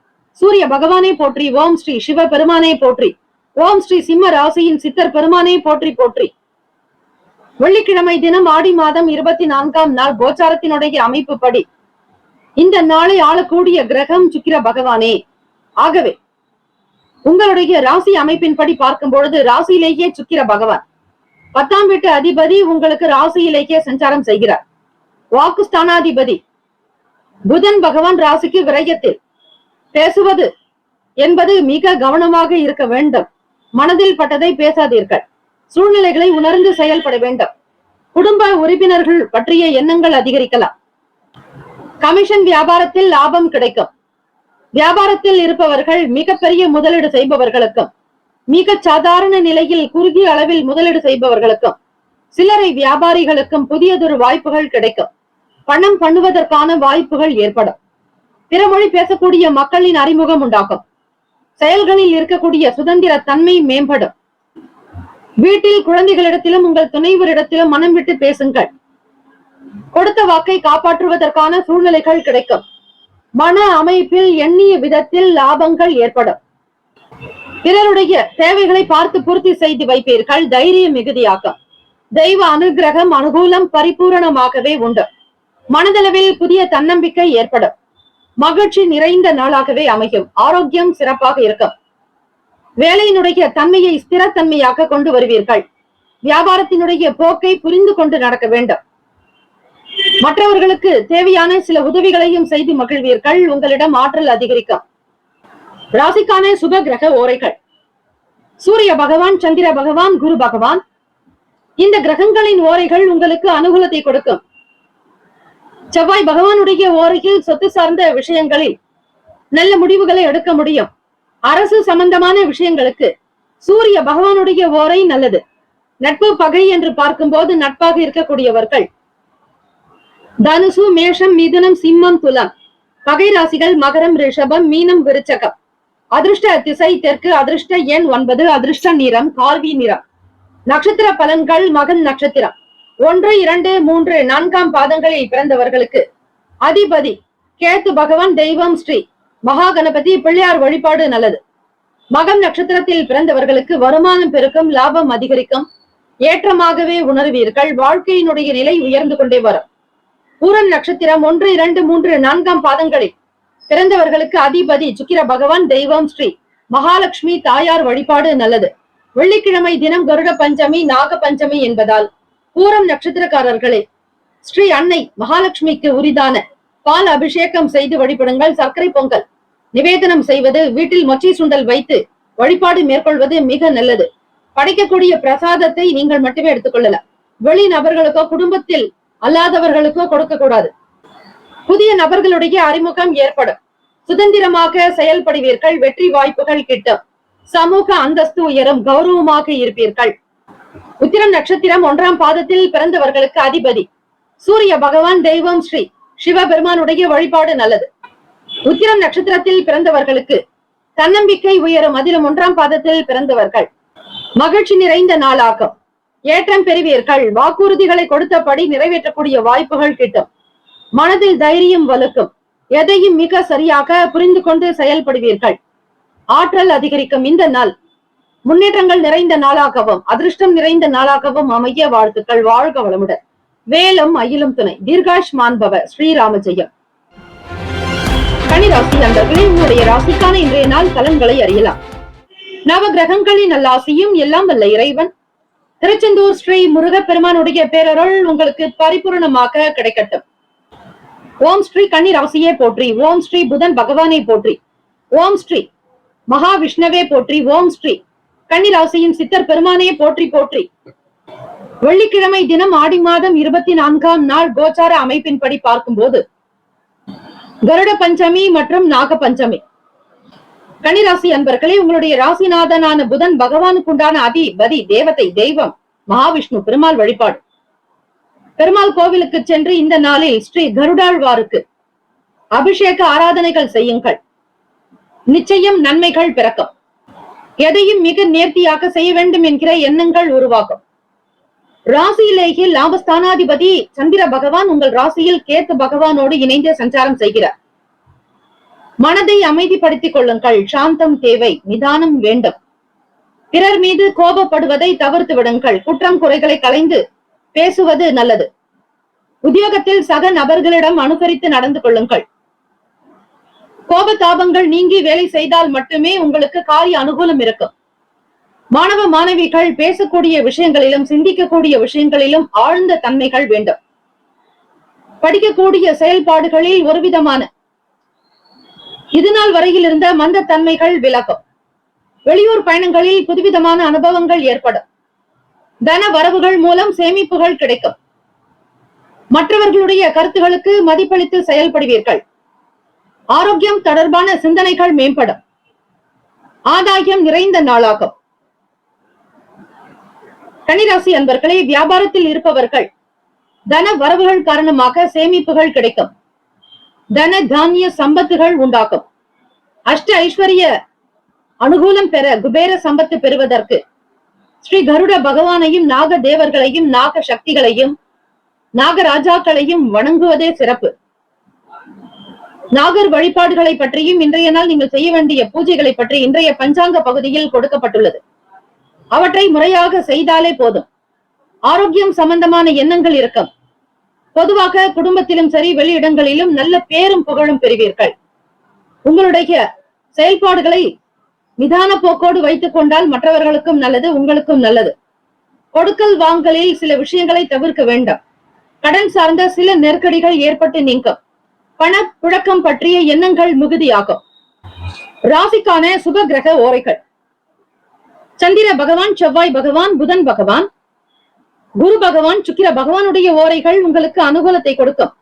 சூரிய பகவானே போற்றி. ஓம் ஸ்ரீ சிவ பெருமானே போற்றி. ஓம் ஸ்ரீ சிம்ம ராசியின் சித்தர் பெருமானே போற்றி போற்றி. வெள்ளிக்கிழமை தினம் ஆடி மாதம் 24ஆம் நாள் கோச்சாரத்தினுடைய அமைப்பு படி இந்த நாளை ஆளக்கூடிய கிரகம் சுக்கிர பகவானே. ஆகவே உங்களுடைய ராசி அமைப்பின்படி பார்க்கும் பொழுது ராசியிலேயே சுக்கிர பகவான் 10ஆம் வீட்டு அதிபதி உங்களுக்கு ராசியிலேயே சஞ்சாரம் செய்கிறார். வாக்குஸ்தானாதிபதி புதன் பகவான் ராசிக்கு விரயத்தில். பேசுவது என்பது மிக கவனமாக இருக்க வேண்டும். மனதில் பட்டதை பேசாதீர்கள். சூழ்நிலைகளை உணர்ந்து செயல்பட வேண்டும். குடும்ப உறுப்பினர்கள் பற்றிய எண்ணங்கள் அதிகரிக்கலாம். கமிஷன் வியாபாரத்தில் லாபம் கிடைக்கும். வியாபாரத்தில் இருப்பவர்கள் மிகப்பெரிய முதலீடு செய்பவர்களுக்கும், மிக சாதாரண நிலையில் குறுகிய அளவில் முதலீடு செய்பவர்களுக்கும், சில்லறை வியாபாரிகளுக்கும் புதியதொரு வாய்ப்புகள் கிடைக்கும். பணம் பண்ணுவதற்கான வாய்ப்புகள் ஏற்படும். பிறமொழி பேசக்கூடிய மக்களின் அறிமுகம் உண்டாகும். செயல்களில் இருக்கக்கூடிய சுதந்திர தன்மை மேம்படும். வீட்டில் குழந்தைகளிடத்திலும் உங்கள் துணைவரிடத்திலும் மனம் விட்டு பேசுங்கள். கொடுத்த வாக்கை காப்பாற்றுவதற்கான சூழ்நிலைகள் கிடைக்கும். மன அமைப்பில் எண்ணிய விதத்தில் லாபங்கள் ஏற்படும். பிறருடைய தேவைகளை பார்த்து பூர்த்தி செய்து வைப்பீர்கள். தைரியம் மிகுதியாகும். தெய்வ அனுகிரகம் அனுகூலம் பரிபூரணமாகவே உண்டு. மனதளவில் புதிய தன்னம்பிக்கை ஏற்படும். மகிழ்ச்சி நிறைந்த நாளாகவே அமையும். ஆரோக்கியம் சிறப்பாக இருக்கும். வேலையினுடைய தன்மையை ஸ்திரத்தன்மையாக கொண்டு வருவீர்கள். வியாபாரத்தினுடைய போக்கை புரிந்து கொண்டு நடக்க வேண்டும். மற்றவர்களுக்கு தேவையான சில உதவிகளையும் செய்து மகிழ்வீர்கள். உங்களிடம் ஆற்றல் அதிகரிக்கும். ராசிக்கான சுப கிரக ஓரைகள்: சூரிய பகவான், சந்திர பகவான், குரு பகவான். இந்த கிரகங்களின் ஓரைகள் உங்களுக்கு அனுகூலத்தை கொடுக்கும். செவ்வாய் பகவானுடைய ஓரையில் சொத்து சார்ந்த விஷயங்களில் நல்ல முடிவுகளை எடுக்க முடியும். அரசு சம்பந்தமான விஷயங்களுக்கு சூரிய பகவானுடைய ஓரை நல்லது. நட்பு பகை என்று பார்க்கும்போது நட்பாக இருக்கக்கூடியவர்கள் தனுசு, மேஷம், மிதுனம், சிம்மம், துலாம். பகை ராசிகள் மகரம், ரிஷபம், மீனம், விருச்சகம். அதிர்ஷ்ட திசை தெற்கு. அதிர்ஷ்ட எண் 9. அதிர்ஷ்ட நிறம் கார்வி நிறம். நட்சத்திர பலன்கள்: மகன் நட்சத்திரம் 1, 2, 3, 4 பாதங்களில் பிறந்தவர்களுக்கு அதிபதி கேத்து பகவான், தெய்வம் ஸ்ரீ மகா கணபதி, பிள்ளையார் வழிபாடு நல்லது. மகம் நட்சத்திரத்தில் பிறந்தவர்களுக்கு வருமானம் பெருக்கும். லாபம் அதிகரிக்கும். ஏற்றமாகவே உணர்வீர்கள். வாழ்க்கையினுடைய நிலை உயர்ந்து கொண்டே வரும். பூரம் நட்சத்திரம் 1, 2, 3, 4 பாதங்களில் பிறந்தவர்களுக்கு அதிபதி சுக்கிர பகவான், தெய்வம் ஸ்ரீ மகாலட்சுமி தாயார் வழிபாடு நல்லது. வெள்ளிக்கிழமை தினம் கருட பஞ்சமி, நாக பஞ்சமி என்பதால் பூரம் நட்சத்திரக்காரர்களே ஸ்ரீ அன்னை மகாலட்சுமிக்கு உரிதான பால் அபிஷேகம் செய்து வழிபடுங்கள். சர்க்கரை பொங்கல் நிவேதனம் செய்வது, வீட்டில் மொச்சை சுண்டல் வைத்து வழிபாடு மேற்கொள்வது மிக நல்லது. படைக்கக்கூடிய பிரசாதத்தை நீங்கள் மட்டுமே எடுத்துக்கொள்ளலாம். வெளி நபர்களுக்கோ குடும்பத்தில் அல்லாதவர்களுக்கோ கொடுக்க கூடாது. புதிய நபர்களுடைய அறிமுகம் ஏற்படும். சுதந்திரமாக செயல்படுவீர்கள். வெற்றி வாய்ப்புகள் கிட்டும். சமூக அந்தஸ்து உயரும். கௌரவமாக இருப்பீர்கள். உத்திரம் நட்சத்திரம் 1ஆம் பாதத்தில் பிறந்தவர்களுக்கு அதிபதி சூரிய பகவான். தெய்வம் ஸ்ரீ சிவபெருமானுடைய வழிபாடு நல்லது. உத்திரம் நட்சத்திரத்தில் பிறந்தவர்களுக்கு தன்னம்பிக்கை உயரும். அதிலும் 1ஆம் பாதத்தில் பிறந்தவர்கள் மகிழ்ச்சி நிறைந்த நாளாகும். ஏற்றம் பெறுவீர்கள். வாக்குறுதிகளை கொடுத்தபடி நிறைவேற்றக்கூடிய வாய்ப்புகள் கிட்டும். மனதில் தைரியம் வலுக்கும். எதையும் மிக சரியாக புரிந்து கொண்டு செயல்படுவீர்கள். ஆற்றல் அதிகரிக்கும். இந்த நாள் முன்னேற்றங்கள் நிறைந்த நாளாகவும் அதிர்ஷ்டம் நிறைந்த நாளாகவும் அமைய வாழ்த்துக்கள். வாழ்க வளமுடன். வேலும் அயிலும் துணை. தீர்காஷ்மான் பவ. ஸ்ரீராம ஜெயம். கன்னிராசி அன்பர்களே, உங்களுடைய ராசிக்கான இன்றைய நாள் பலன்களை அறியலாம். நவ கிரகங்களின் நல்லாசியும் எல்லாம் வல்ல இறைவன் திருச்செந்தூர் ஸ்ரீ முருகப்பெருமானுடைய பேரருள் உங்களுக்கு பரிபூர்ணமாக கிடைக்கட்டும். ஓம் ஸ்ரீ கன்னிராசியே போற்றி. ஓம் ஸ்ரீ புதன் பகவானை போற்றி. ஓம் ஸ்ரீ மகாவிஷ்ணவே போற்றி. ஓம் ஸ்ரீ கன்னிராசியின் சித்தர் பெருமானே போற்றி போற்றி. வெள்ளிக்கிழமை தினம் ஆடி மாதம் 24ஆம் நாள் கோச்சார அமைப்பின்படி பார்க்கும்போது கருட பஞ்சமி மற்றும் நாக பஞ்சமி. கன்னிராசி அன்பர்களே, உங்களுடைய ராசிநாதனான புதன் பகவானுக்குண்டான அதிபதி தேவதை தெய்வம் மகாவிஷ்ணு பெருமாள் வழிபாடு. பெருமாள் கோவிலுக்கு சென்று இந்த நாளில் ஸ்ரீ கருடாழ்வாருக்கு அபிஷேக ஆராதனைகள் செய்யுங்கள். நிச்சயம் நன்மைகள் பிறக்கும். எதையும் மிக நேர்த்தியாக செய்ய வேண்டும் என்கிற எண்ணங்கள் உருவாகும். ராசியிலேயே லாபஸ்தானாதிபதி சந்திர பகவான் உங்கள் ராசியில் கேத்து பகவானோடு இணைந்து சஞ்சாரம் செய்கிறார். மனதை அமைதிப்படுத்திக் கொள்ளுங்கள். சாந்தம் தேவை. நிதானம் வேண்டும். பிறர் மீது கோபப்படுவதை தவிர்த்து விடுங்கள். குற்றம் குறைகளை களைந்து பேசுவது நல்லது. உத்தியோகத்தில் சக நபர்களிடம் அனுசரித்து நடந்து கொள்ளுங்கள். கோபதாபங்கள் நீங்கி வேலை செய்தால் மட்டுமே உங்களுக்கு காரிய அனுகூலம் இருக்கும். மாணவ மாணவிகள் பேசக்கூடிய விஷயங்களிலும் சிந்திக்கக்கூடிய விஷயங்களிலும் ஆழ்ந்த தன்மைகள் வேண்டும். படிக்கக்கூடிய செயல்பாடுகளில் ஒரு விதமான இதுநாள் வரையில் இருந்த மந்த தன்மைகள் விலகும். வெளியூர் பயணங்களில் புதுவிதமான அனுபவங்கள் ஏற்படும். தன வரவுகள் மூலம் சேமிப்புகள் கிடைக்கும். மற்றவர்களுடைய கருத்துகளுக்கு மதிப்பளித்து செயல்படுவீர்கள். ஆரோக்கியம் தொடர்பான சிந்தனைகள் மேம்படும். ஆதாயம் நிறைந்த நாளாகும். கன்னிராசி அன்பர்களே, வியாபாரத்தில் இருப்பவர்கள் தன வரவுகள் காரணமாக சேமிப்புகள் கிடைக்கும். தன தானிய சம்பத்துகள் உண்டாகும். அஷ்ட ஐஸ்வர்ய அனுகூலம் பெற குபேர சம்பத்து பெறுவதற்கு ஸ்ரீ கருட பகவானையும் நாக தேவர்களையும் நாக சக்திகளையும் நாகராஜாக்களையும் வணங்குவதே சிறப்பு. நாகர் வழிபாடுகளை பற்றியும் இன்றைய நாள் நீங்கள் செய்ய வேண்டிய பூஜைகளை பற்றி இன்றைய பஞ்சாங்க பகுதியில் கொடுக்கப்பட்டுள்ளது. அவற்றை முறையாக செய்தாலே போதும். ஆரோக்கியம் சம்பந்தமான எண்ணங்கள் இருக்கும். பொதுவாக குடும்பத்திலும் சரி வெளியிடங்களிலும் நல்ல பேரும் புகழும் பெறுவீர்கள். உங்களுடைய செயல்பாடுகளை நிதான போக்கோடு வைத்துக் கொண்டால் மற்றவர்களுக்கும் நல்லது, உங்களுக்கும் நல்லது. கொடுக்கல் வாங்கலில் சில விஷயங்களை தவிர்க்க வேண்டாம். கடன் சார்ந்த சில நெருக்கடிகள் ஏற்பட்டு நீங்கும். பணப்புழக்கம் பற்றிய எண்ணங்கள் மிகுதியாகும். ராசிக்கான சுப கிரக ஓரைகள்: சந்திர பகவான், செவ்வாய் பகவான், புதன் பகவான், குரு பகவான், சுக்கிர பகவானுடைய ஓரைகள் உங்களுக்கு அனுகூலத்தை கொடுக்கும்.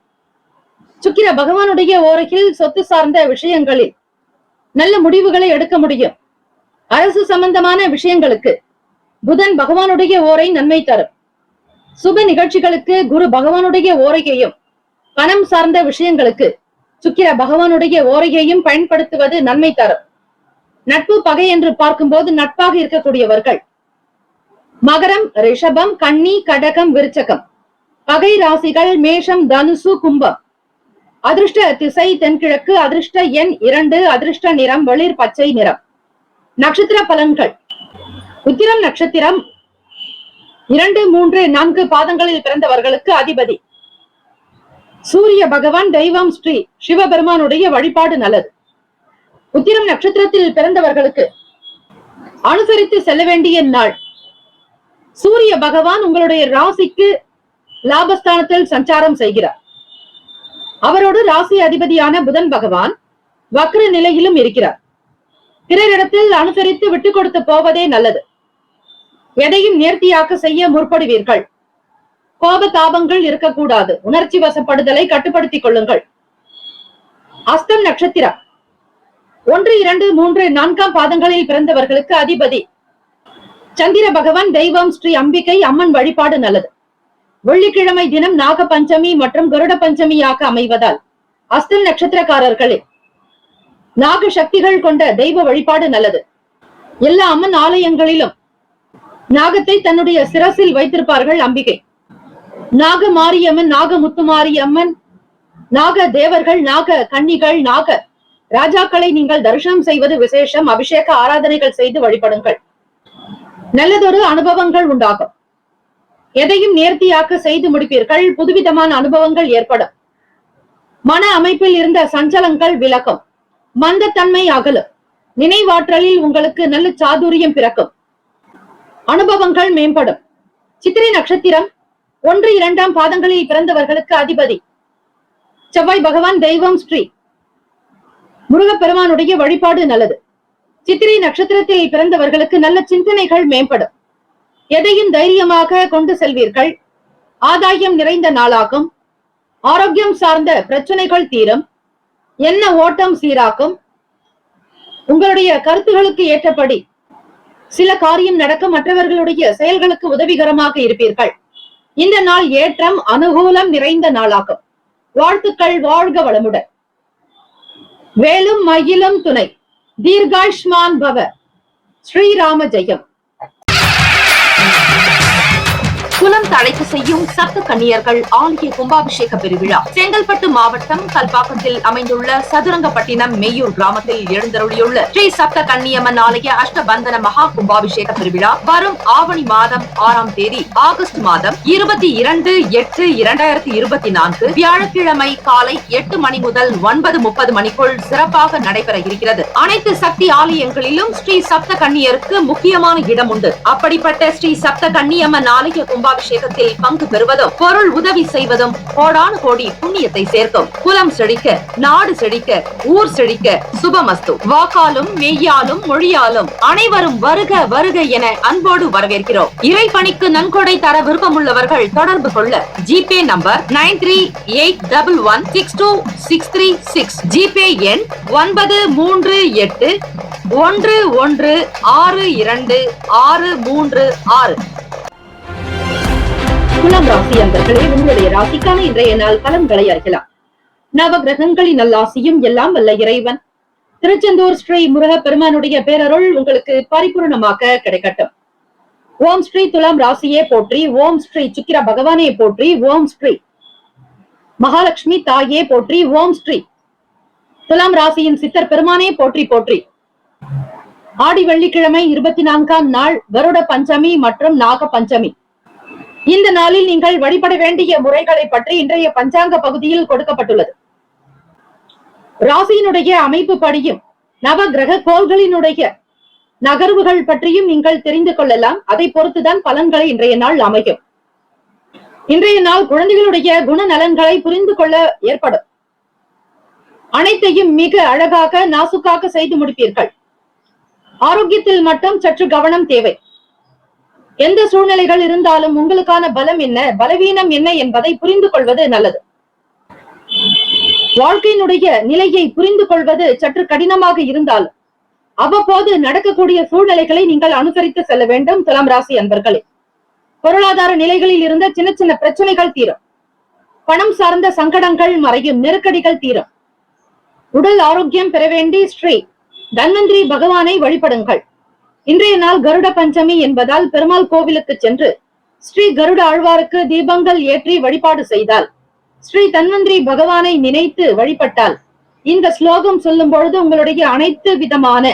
சுக்கிர பகவானுடைய ஓரையில் சொத்து சார்ந்த விஷயங்களில் நல்ல முடிவுகளை எடுக்க முடியும். அரசு சம்பந்தமான விஷயங்களுக்கு புதன் பகவானுடைய ஓரை நன்மை தரும். சுப நிகழ்ச்சிகளுக்கு குரு பகவானுடைய ஓரையையும், பணம் சார்ந்த விஷயங்களுக்கு சுக்கிர பகவானுடைய ஓரையையும் பயன்படுத்துவது நன்மை தரும். நட்பு பகை என்று பார்க்கும்போது நட்பாக இருக்கக்கூடியவர்கள் மகரம், ரிஷபம், கன்னி, கடகம், விருச்சகம். பகை ராசிகள் மேஷம், தனுசு, கும்பம். அதிர்ஷ்ட திசை தென்கிழக்கு. அதிர்ஷ்ட எண் 2. அதிர்ஷ்ட நிறம் வெளிர் பச்சை நிறம். நட்சத்திர பலன்கள்: உத்திரம் நட்சத்திரம் 2, 3, 4 பாதங்களில் பிறந்தவர்களுக்கு அதிபதி சூரிய பகவான். தெய்வம் ஸ்ரீ சிவபெருமானுடைய வழிபாடு நல்லது. உத்திரம் நட்சத்திரத்தில் பிறந்தவர்களுக்கு அனுசரித்து செல்ல வேண்டிய நாள். சூரிய பகவான் உங்களுடைய ராசிக்கு லாபஸ்தானத்தில் சஞ்சாரம் செய்கிறார். அவரோடு ராசி அதிபதியான புதன் பகவான் வக்ர நிலையிலும் இருக்கிறார். பிறரிடத்தில் அனுசரித்து விட்டுக் கொடுத்து போவதே நல்லது. எதையும் நேர்த்தியாக செய்ய முற்படுவீர்கள். கோப தாபங்கள் இருக்கக்கூடாது. உணர்ச்சி வசப்படுதலை கட்டுப்படுத்திக் கொள்ளுங்கள். அஸ்தம் நட்சத்திரம் 1, 2, 3, 4ஆம் பாதங்களில் பிறந்தவர்களுக்கு அதிபதி சந்திர பகவான். தெய்வம் ஸ்ரீ அம்பிகை அம்மன் வழிபாடு நல்லது. வெள்ளிக்கிழமை தினம் நாக பஞ்சமி மற்றும் கருட பஞ்சமியாக அமைவதால் அஸ்தம் நட்சத்திரக்காரர்களே நாக சக்திகள் கொண்ட தெய்வ வழிபாடு நல்லது. எல்லா அம்மன் ஆலயங்களிலும் நாகத்தை தன்னுடைய சிரசில் வைத்திருப்பார்கள் அம்பிகை. நாக மாரியம்மன், நாக முத்துமாரியம்மன், நாக தேவர்கள், நாக கன்னிகள், நாக ராஜாக்களை நீங்கள் தரிசனம் செய்வது விசேஷம். அபிஷேக ஆராதனைகள் செய்து வழிபடுங்கள். நல்லதொரு அனுபவங்கள் உண்டாகும். எதையும் நேர்த்தியாக செய்து முடிப்பீர்கள். புதுவிதமான அனுபவங்கள் ஏற்படும். மன அமைப்பில் இருந்த சஞ்சலங்கள் விலகும். மந்தத்தன்மை அகலும். நினைவாற்றலில் உங்களுக்கு நல்ல சாதுரியம் பிறக்கும். அனுபவங்கள் மேம்படும். சித்திரை நட்சத்திரம் 1, 2ஆம் பாதங்களில் பிறந்தவர்களுக்கு அதிபதி செவ்வாய் பகவான். தெய்வம் ஸ்ரீ முருகப்பெருமானுடைய வழிபாடு நல்லது. சித்திரை நட்சத்திரத்தில் பிறந்தவர்களுக்கு நல்ல சிந்தனைகள் மேம்படும். எதையும் தைரியமாக கொண்டு செல்வீர்கள். ஆதாயம் நிறைந்த நாளாகும். ஆரோக்கியம் சார்ந்த பிரச்சனைகள் தீரும். எண்ண ஓட்டம் சீராக்கும். உங்களுடைய கருத்துகளுக்கு ஏற்றபடி சில காரியம் நடக்க மற்றவர்களுடைய செயல்களுக்கு உதவிகரமாக இருப்பீர்கள். இந்த நாள் ஏற்றம் அனுகூலம் நிறைந்த நாளாகும். வாழ்த்துக்கள். வாழ்க வளமுடன். வேலும் மயிலும் துணை. தீர்காயுஷ்மான் பவ. ஸ்ரீராம ஜெயம். குலம் தழைக்க செய்யும் சப்த கன்னியர்கள் ஆலய கும்பாபிஷேக பெருவிழா செங்கல்பட்டு மாவட்டம் கல்பாக்கத்தில் அமைந்துள்ள சதுரங்கப்பட்டினம் மெய்யூர் கிராமத்தில் எழுந்தருளியுள்ள ஸ்ரீ சப்த கன்னியம்மன் ஆலய அஷ்டபந்தன மகா கும்பாபிஷேக பெருவிழா வரும் ஆவணி மாதம் 6ஆம் தேதி ஆகஸ்ட் மாதம் 22/8/2024 வியாழக்கிழமை காலை 8 மணி முதல் 9:30 மணிக்குள் சிறப்பாக நடைபெற இருக்கிறது. அனைத்து சக்தி ஆலயங்களிலும் ஸ்ரீ சப்த கன்னியருக்கு முக்கியமான இடம் உண்டு. அப்படிப்பட்ட ஸ்ரீ சப்த கன்னியம்மன் ஆலய கும்பாபிஷேகத்தில் பங்கு பெறுவதும் பொருள் உதவி செய்வதும் கோடானு கோடி புண்ணியத்தை சேர்க்கும். குலம் செழிக்க, நாடு செழிக்க, ஊர் செழிக்க சுபமஸ்து. வாக்காலும் மெய்யாலும் மொழியாலும் அனைவரும் வருக வருக என அன்போடு வரவேற்கிறோம். இறைப்பணிக்கு நன்கொடை தர விருப்பமுள்ளவர்கள் தொடர்பு கொள்ள ஜிபே நம்பர் 9381162636, ஜிபே எண் 9381162636. துலாம் ராசி அன்பர்களே, உங்களுடைய ராசிக்கான இன்றைய நாள் பலன்களை அறியலாம். நவ கிரகங்களின் நல்லாசியும் எல்லாம் வல்ல இறைவன் திருச்செந்தூர் ஸ்ரீ முருகப்பெருமானுடைய பேரருள் உங்களுக்கு பரிபூர்ணமாக கிடைக்கட்டும். ஓம் ஸ்ரீ துலாம் ராசியே போற்றி. ஓம் ஸ்ரீ சுக்கிர பகவானே போற்றி. ஓம் ஸ்ரீ மகாலட்சுமி தாயே போற்றி. ஓம் ஸ்ரீ துலாம் ராசியின் சித்தர் பெருமானே போற்றி போற்றி. ஆடி வெள்ளிக்கிழமை 24ஆம் நாள் கருட பஞ்சமி மற்றும் நாக பஞ்சமி. இந்த நாளில் நீங்கள் வழிபட வேண்டிய முறைகளை பற்றி இன்றைய பஞ்சாங்க பகுதியில் கொடுக்கப்பட்டுள்ளது. ராசியினுடைய அமைப்பு படியும் நவ கிரக கோள்களினுடைய நகர்வுகள் பற்றியும் நீங்கள் தெரிந்து கொள்ளலாம். அதை பொறுத்துதான் பலன்களை இன்றைய நாள் அமையும். இன்றைய நாள் குழந்தைகளுடைய குணநலன்களை புரிந்து கொள்ள ஏற்படும். அனைத்தையும் மிக அழகாக நாசுக்காக செய்து முடிப்பீர்கள். ஆரோக்கியத்தில் மட்டும் சற்று கவனம் தேவை. எந்த சூழ்நிலைகள் இருந்தாலும் உங்களுக்கான பலம் என்ன, பலவீனம் என்ன என்பதை புரிந்து கொள்வது நல்லது. வாழ்க்கையினுடைய நிலையை புரிந்து கொள்வது சற்று கடினமாக இருந்தாலும் அவ்வப்போது நடக்கக்கூடிய சூழ்நிலைகளை நீங்கள் அனுசரித்து செல்ல வேண்டும். துலாம் ராசி அன்பர்களே, பொருளாதார நிலைகளில் இருந்த சின்ன சின்ன பிரச்சனைகள் தீரும். பணம் சார்ந்த சங்கடங்கள் மறையும். நெருக்கடிகள் தீரும். உடல் ஆரோக்கியம் பெற வேண்டி ஸ்ரீ தன்வந்திரி பகவானை வழிபடுங்கள். இன்றைய நாள் கருட பஞ்சமி என்பதால் பெருமாள் கோவிலுக்கு சென்று ஸ்ரீ கருட ஆழ்வாருக்கு தீபங்கள் ஏற்றி வழிபாடு செய்தால், ஸ்ரீ தன்வந்திரி பகவானை நினைத்து வழிபட்டால், இந்த ஸ்லோகம் சொல்லும் பொழுது உங்களுடைய அனைத்து விதமான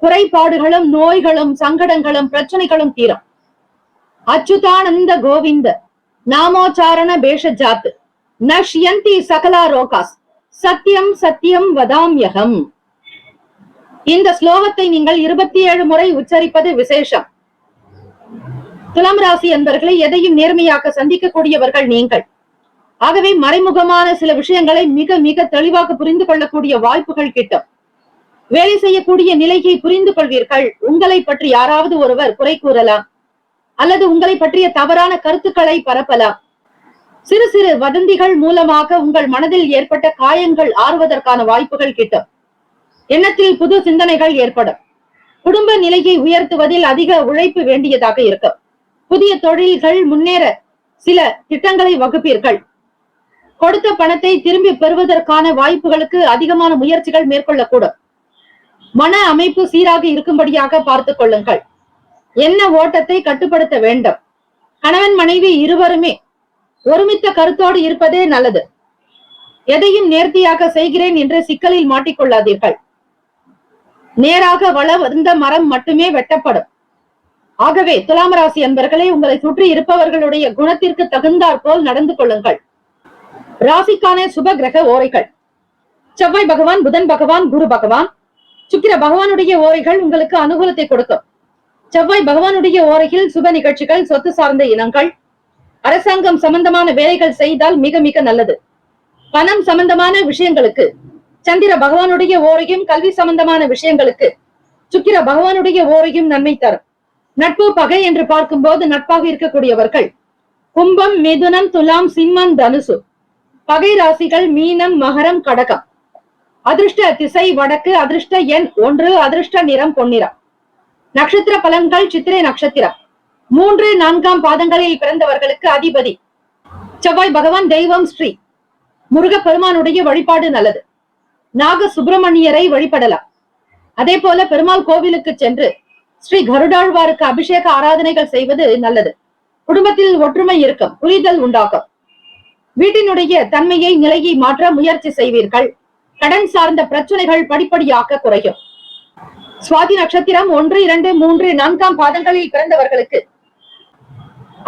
குறைபாடுகளும் நோய்களும் சங்கடங்களும் பிரச்சனைகளும் தீரும். அச்சுதானந்த கோவிந்த நாமோச்சாரண பேஷஜாத் நஷ்யந்தி சகலா ரோகாஸ் சத்தியம் சத்தியம் வதாம்யகம். இந்த ஸ்லோகத்தை நீங்கள் 27 முறை உச்சரிப்பது விசேஷம். துலாம் ராசி என்பர்களை எதையும் நேர்மையாக சந்திக்கக்கூடியவர்கள் நீங்கள். ஆகவே மறைமுகமான சில விஷயங்களை மிக மிக தெளிவாக புரிந்து கொள்ளக்கூடிய வாய்ப்புகள் கிட்டும். வேலை செய்யக்கூடிய நிலையை புரிந்து கொள்வீர்கள். உங்களை பற்றி யாராவது ஒருவர் குறை கூறலாம் அல்லது உங்களை பற்றிய தவறான கருத்துக்களை பரப்பலாம். சிறு சிறு வதந்திகள் மூலமாக உங்கள் மனதில் ஏற்பட்ட காயங்கள் ஆறுவதற்கான வாய்ப்புகள் கிட்டும். எண்ணத்தில் புது சிந்தனைகள் ஏற்படும். குடும்ப நிலையை உயர்த்துவதில் அதிக உழைப்பு வேண்டியதாக இருக்கும். புதிய தொழில்கள் முன்னேற சில திட்டங்களை வகுப்பீர்கள். கொடுத்த பணத்தை திரும்பி பெறுவதற்கான வாய்ப்புகளுக்கு அதிகமான முயற்சிகள் மேற்கொள்ளக்கூடும். மன அமைப்பு சீராக இருக்கும்படியாக பார்த்துக் கொள்ளுங்கள். எண்ண ஓட்டத்தை கட்டுப்படுத்த வேண்டும். கணவன் மனைவி இருவருமே ஒருமித்த கருத்தோடு இருப்பதே நல்லது. எதையும் நேர்த்தியாக செய்கிறேன் என்று சிக்கலில் மாட்டிக்கொள்ளாதீர்கள். நேராக வந்த மரம் மட்டுமே வெட்டப்படும். ஆகவே துலாம் ராசி அன்பர்களே, உங்களை சுற்றி இருப்பவர்களுடைய குணத்திற்கு தகுந்தாற் போல் நடந்து கொள்ளுங்கள். ராசிக்கான சுப கிரக ஓரைகள். செவ்வாய் பகவான், புதன் பகவான், குரு பகவான், சுக்கிர பகவானுடைய ஓரைகள் உங்களுக்கு அனுகூலத்தை கொடுக்கும். செவ்வாய் பகவானுடைய ஓரையில் சுப நிகழ்ச்சிகள், சொத்து சார்ந்த இனங்கள், அரசாங்கம் சம்பந்தமான வேலைகள் செய்தால் மிக மிக நல்லது. பணம் சம்பந்தமான விஷயங்களுக்கு சந்திர பகவானுடைய ஓரையும், கல்வி சம்பந்தமான விஷயங்களுக்கு சுக்கிர பகவானுடைய ஓரையும் நன்மை தரும். நட்பு பகை என்று பார்க்கும் போது நட்பாக இருக்கக்கூடியவர்கள் கும்பம், மிதுனம், துலாம், சிம்மம், தனுசு. பகை ராசிகள் மீனம், மகரம், கடகம். அதிர்ஷ்ட திசை வடக்கு. அதிர்ஷ்ட எண் 1. அதிர்ஷ்ட நிறம் பொன்னிறம். நட்சத்திர பலன்கள். சித்திரை நட்சத்திரம் 3, 4 பாதங்களில் பிறந்தவர்களுக்கு அதிபதி செவ்வாய் பகவான். தெய்வம் ஸ்ரீ முருகப்பெருமானுடைய வழிபாடு நல்லது. நாக சுப்பிரமணியரை வழிபடலாம். அதே போல பெருமாள் கோவிலுக்கு சென்று ஸ்ரீ கருடாழ்வாருக்கு அபிஷேக ஆராதனைகள் செய்வது நல்லது. குடும்பத்தில் ஒற்றுமை இருக்கும். புரிதல் உண்டாகும். வீட்டினுடைய தன்மையை, நிலையை மாற்ற முயற்சி செய்வீர்கள். கடன் சார்ந்த பிரச்சனைகள் படிப்படியாக குறையும். சுவாதி நட்சத்திரம் 1, 2, 3, 4 பாதங்களில் பிறந்தவர்களுக்கு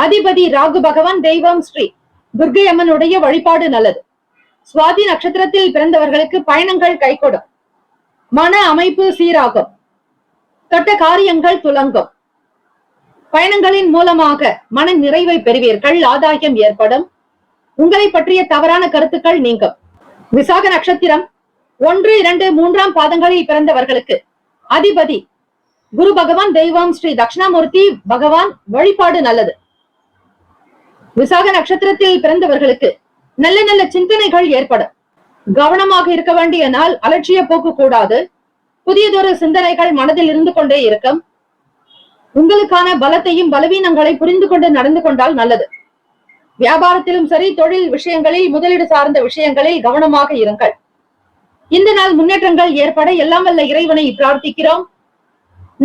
அதிபதி ராகு பகவான். தெய்வம் ஸ்ரீ துர்க்கை அம்மனுடைய வழிபாடு நல்லது. சுவாதி நட்சத்திரத்தில் பிறந்தவர்களுக்கு பயணங்கள் கைகூடும். மன அமைப்பு சீராகும். தொட்ட காரியங்கள் துலங்கும். பயணங்களின் மூலமாக மன நிறைவை பெறுவீர்கள். ஆதாயம் ஏற்படும். உங்களை பற்றிய தவறான கருத்துக்கள் நீங்கும். விசாக நட்சத்திரம் 1, 2, 3 பாதங்களில் பிறந்தவர்களுக்கு அதிபதி குரு பகவான். தெய்வம் ஸ்ரீ தட்சிணாமூர்த்தி பகவான். வழிபாடு நல்லது. விசாக நட்சத்திரத்தில் பிறந்தவர்களுக்கு நல்ல நல்ல சிந்தனைகள் ஏற்படும். கவனமாக இருக்க வேண்டிய நாள். அலட்சிய போக்கு கூடாது. புதியதொரு சிந்தனைகள் மனதில் இருந்து கொண்டே இருக்கும். உங்களுக்கான பலத்தையும் பலவீனங்களை புரிந்து கொண்டு நடந்து கொண்டால் நல்லது. வியாபாரத்திலும் சரி, தொழில் விஷயங்களில், முதலீடு சார்ந்த விஷயங்களில் கவனமாக இருங்கள். இந்த நாள் முன்னேற்றங்கள் ஏற்பட எல்லாம் வல்ல இறைவனை பிரார்த்திக்கிறோம்.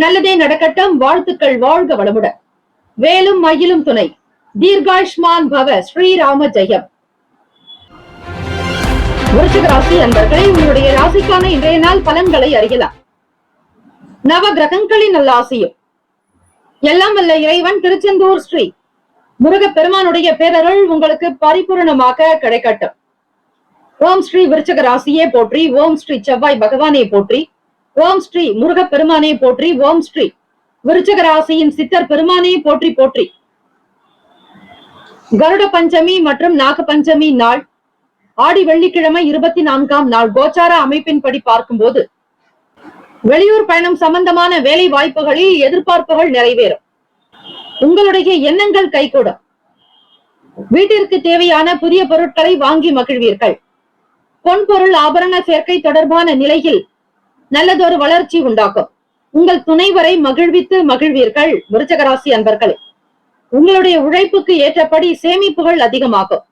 நல்லதே நடக்கட்டும். வாழ்த்துக்கள். வாழ்க வளமுடன். வேலும் மயிலும் துணை. தீர்காயுஷ்மான் பவ. ஸ்ரீராம ஜெயம். விருச்சிக ராசி அன்பர்களே, உங்களுடைய ராசிக்கான இன்றைய நாள் பலன்களை அறியலாம். நவ கிரகங்களின் நல்ல ஆசையும் எல்லாம் வல்ல இறைவன் திருச்செந்தூர் ஸ்ரீ முருகப் பெருமானுடைய பேரருள் உங்களுக்கு பரிபூரணமாக கிடைக்கட்டும். ஓம் ஸ்ரீ விருச்சிக ராசியே போற்றி. ஓம் ஸ்ரீ செவ்வாய் பகவானே போற்றி. ஓம் ஸ்ரீ முருகப் பெருமானே போற்றி. ஓம் ஸ்ரீ விருச்சிக ராசியின் சித்தர் பெருமானே போற்றி போற்றி. கருட பஞ்சமி மற்றும் நாக பஞ்சமி நாள் ஆடி வெள்ளிக்கிழமை 24ஆம் நாள் கோச்சார அமைப்பின்படி பார்க்கும்போது வெளியூர் பயணம் சம்பந்தமான வேலை வாய்ப்புகளில் எதிர்பார்ப்புகள் நிறைவேறும். உங்களுடைய எண்ணங்கள் கைகூடும். வீட்டிற்கு தேவையான புதிய பொருட்களை வாங்கி மகிழ்வீர்கள். பொன்பொருள் ஆபரண சேர்க்கை தொடர்பான நிலையில் நல்லதொரு வளர்ச்சி உண்டாகும். உங்கள் துணைவரை மகிழ்வித்து மகிழ்வீர்கள். விருச்சிக ராசி அன்பர்களே, உங்களுடைய உழைப்புக்கு ஏற்றபடி சேமிப்புகள் அதிகமாகும்.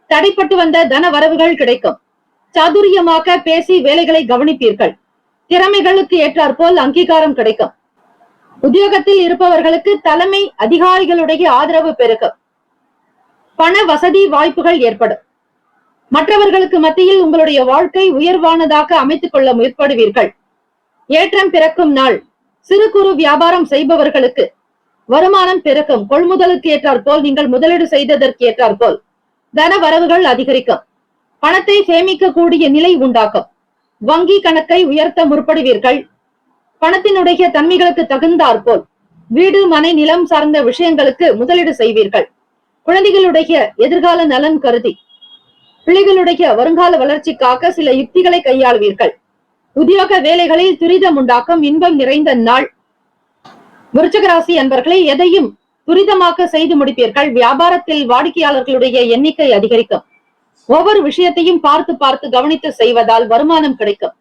தடைப்பட்டு வந்த தன வரவுகள் கிடைக்கும். சாதுரியமாக பேசி வேலைகளை கவனிப்பீர்கள். திறமைகளுக்கு ஏற்றாற்போல் அங்கீகாரம் கிடைக்கும். உத்தியோகத்தில் இருப்பவர்களுக்கு தலைமை அதிகாரிகளுடைய ஆதரவு பெருகும். பண வசதி வாய்ப்புகள் ஏற்படும். மற்றவர்களுக்கு மத்தியில் உங்களுடைய வாழ்க்கை உயர்வானதாக அமைத்துக் கொள்ள முற்படுவீர்கள். ஏற்றம் பிறக்கும் நாள். சிறு குறு வியாபாரம் செய்பவர்களுக்கு வருமானம் பெருக்கும். கொள்முதலுக்கு ஏற்றாற்போல், நீங்கள் முதலீடு செய்ததற்கு ஏற்றாற்போல் தன வரவுகள் அதிகரிக்கும். பணத்தை சேமிக்க கூடிய நிலை உண்டாக்கும். வங்கி கணக்கை உயர்த்த முற்படுவீர்கள். பணத்தினுடைய தன்மைகளுக்கு தகுந்தாற்போல் வீடு, மனை, நிலம் சார்ந்த விஷயங்களுக்கு முதலீடு செய்வீர்கள். குழந்தைகளுடைய எதிர்கால நலன் கருதி பிள்ளைகளுடைய வருங்கால வளர்ச்சிக்காக சில யுக்திகளை கையாளுவீர்கள். உத்தியோக வேலைகளில் துரிதம் உண்டாக்கும். இன்பம் நிறைந்த நாள். விருச்சிக ராசி அன்பர்களை, எதையும் துரிதமாக செய்து முடிப்பீர்கள். வியாபாரத்தில் வாடிக்கையாளர்களுடைய எண்ணிக்கை அதிகரிக்கும். ஒவ்வொரு விஷயத்தையும் பார்த்து பார்த்து கவனித்து செய்வதால் வருமானம் கிடைக்கும்.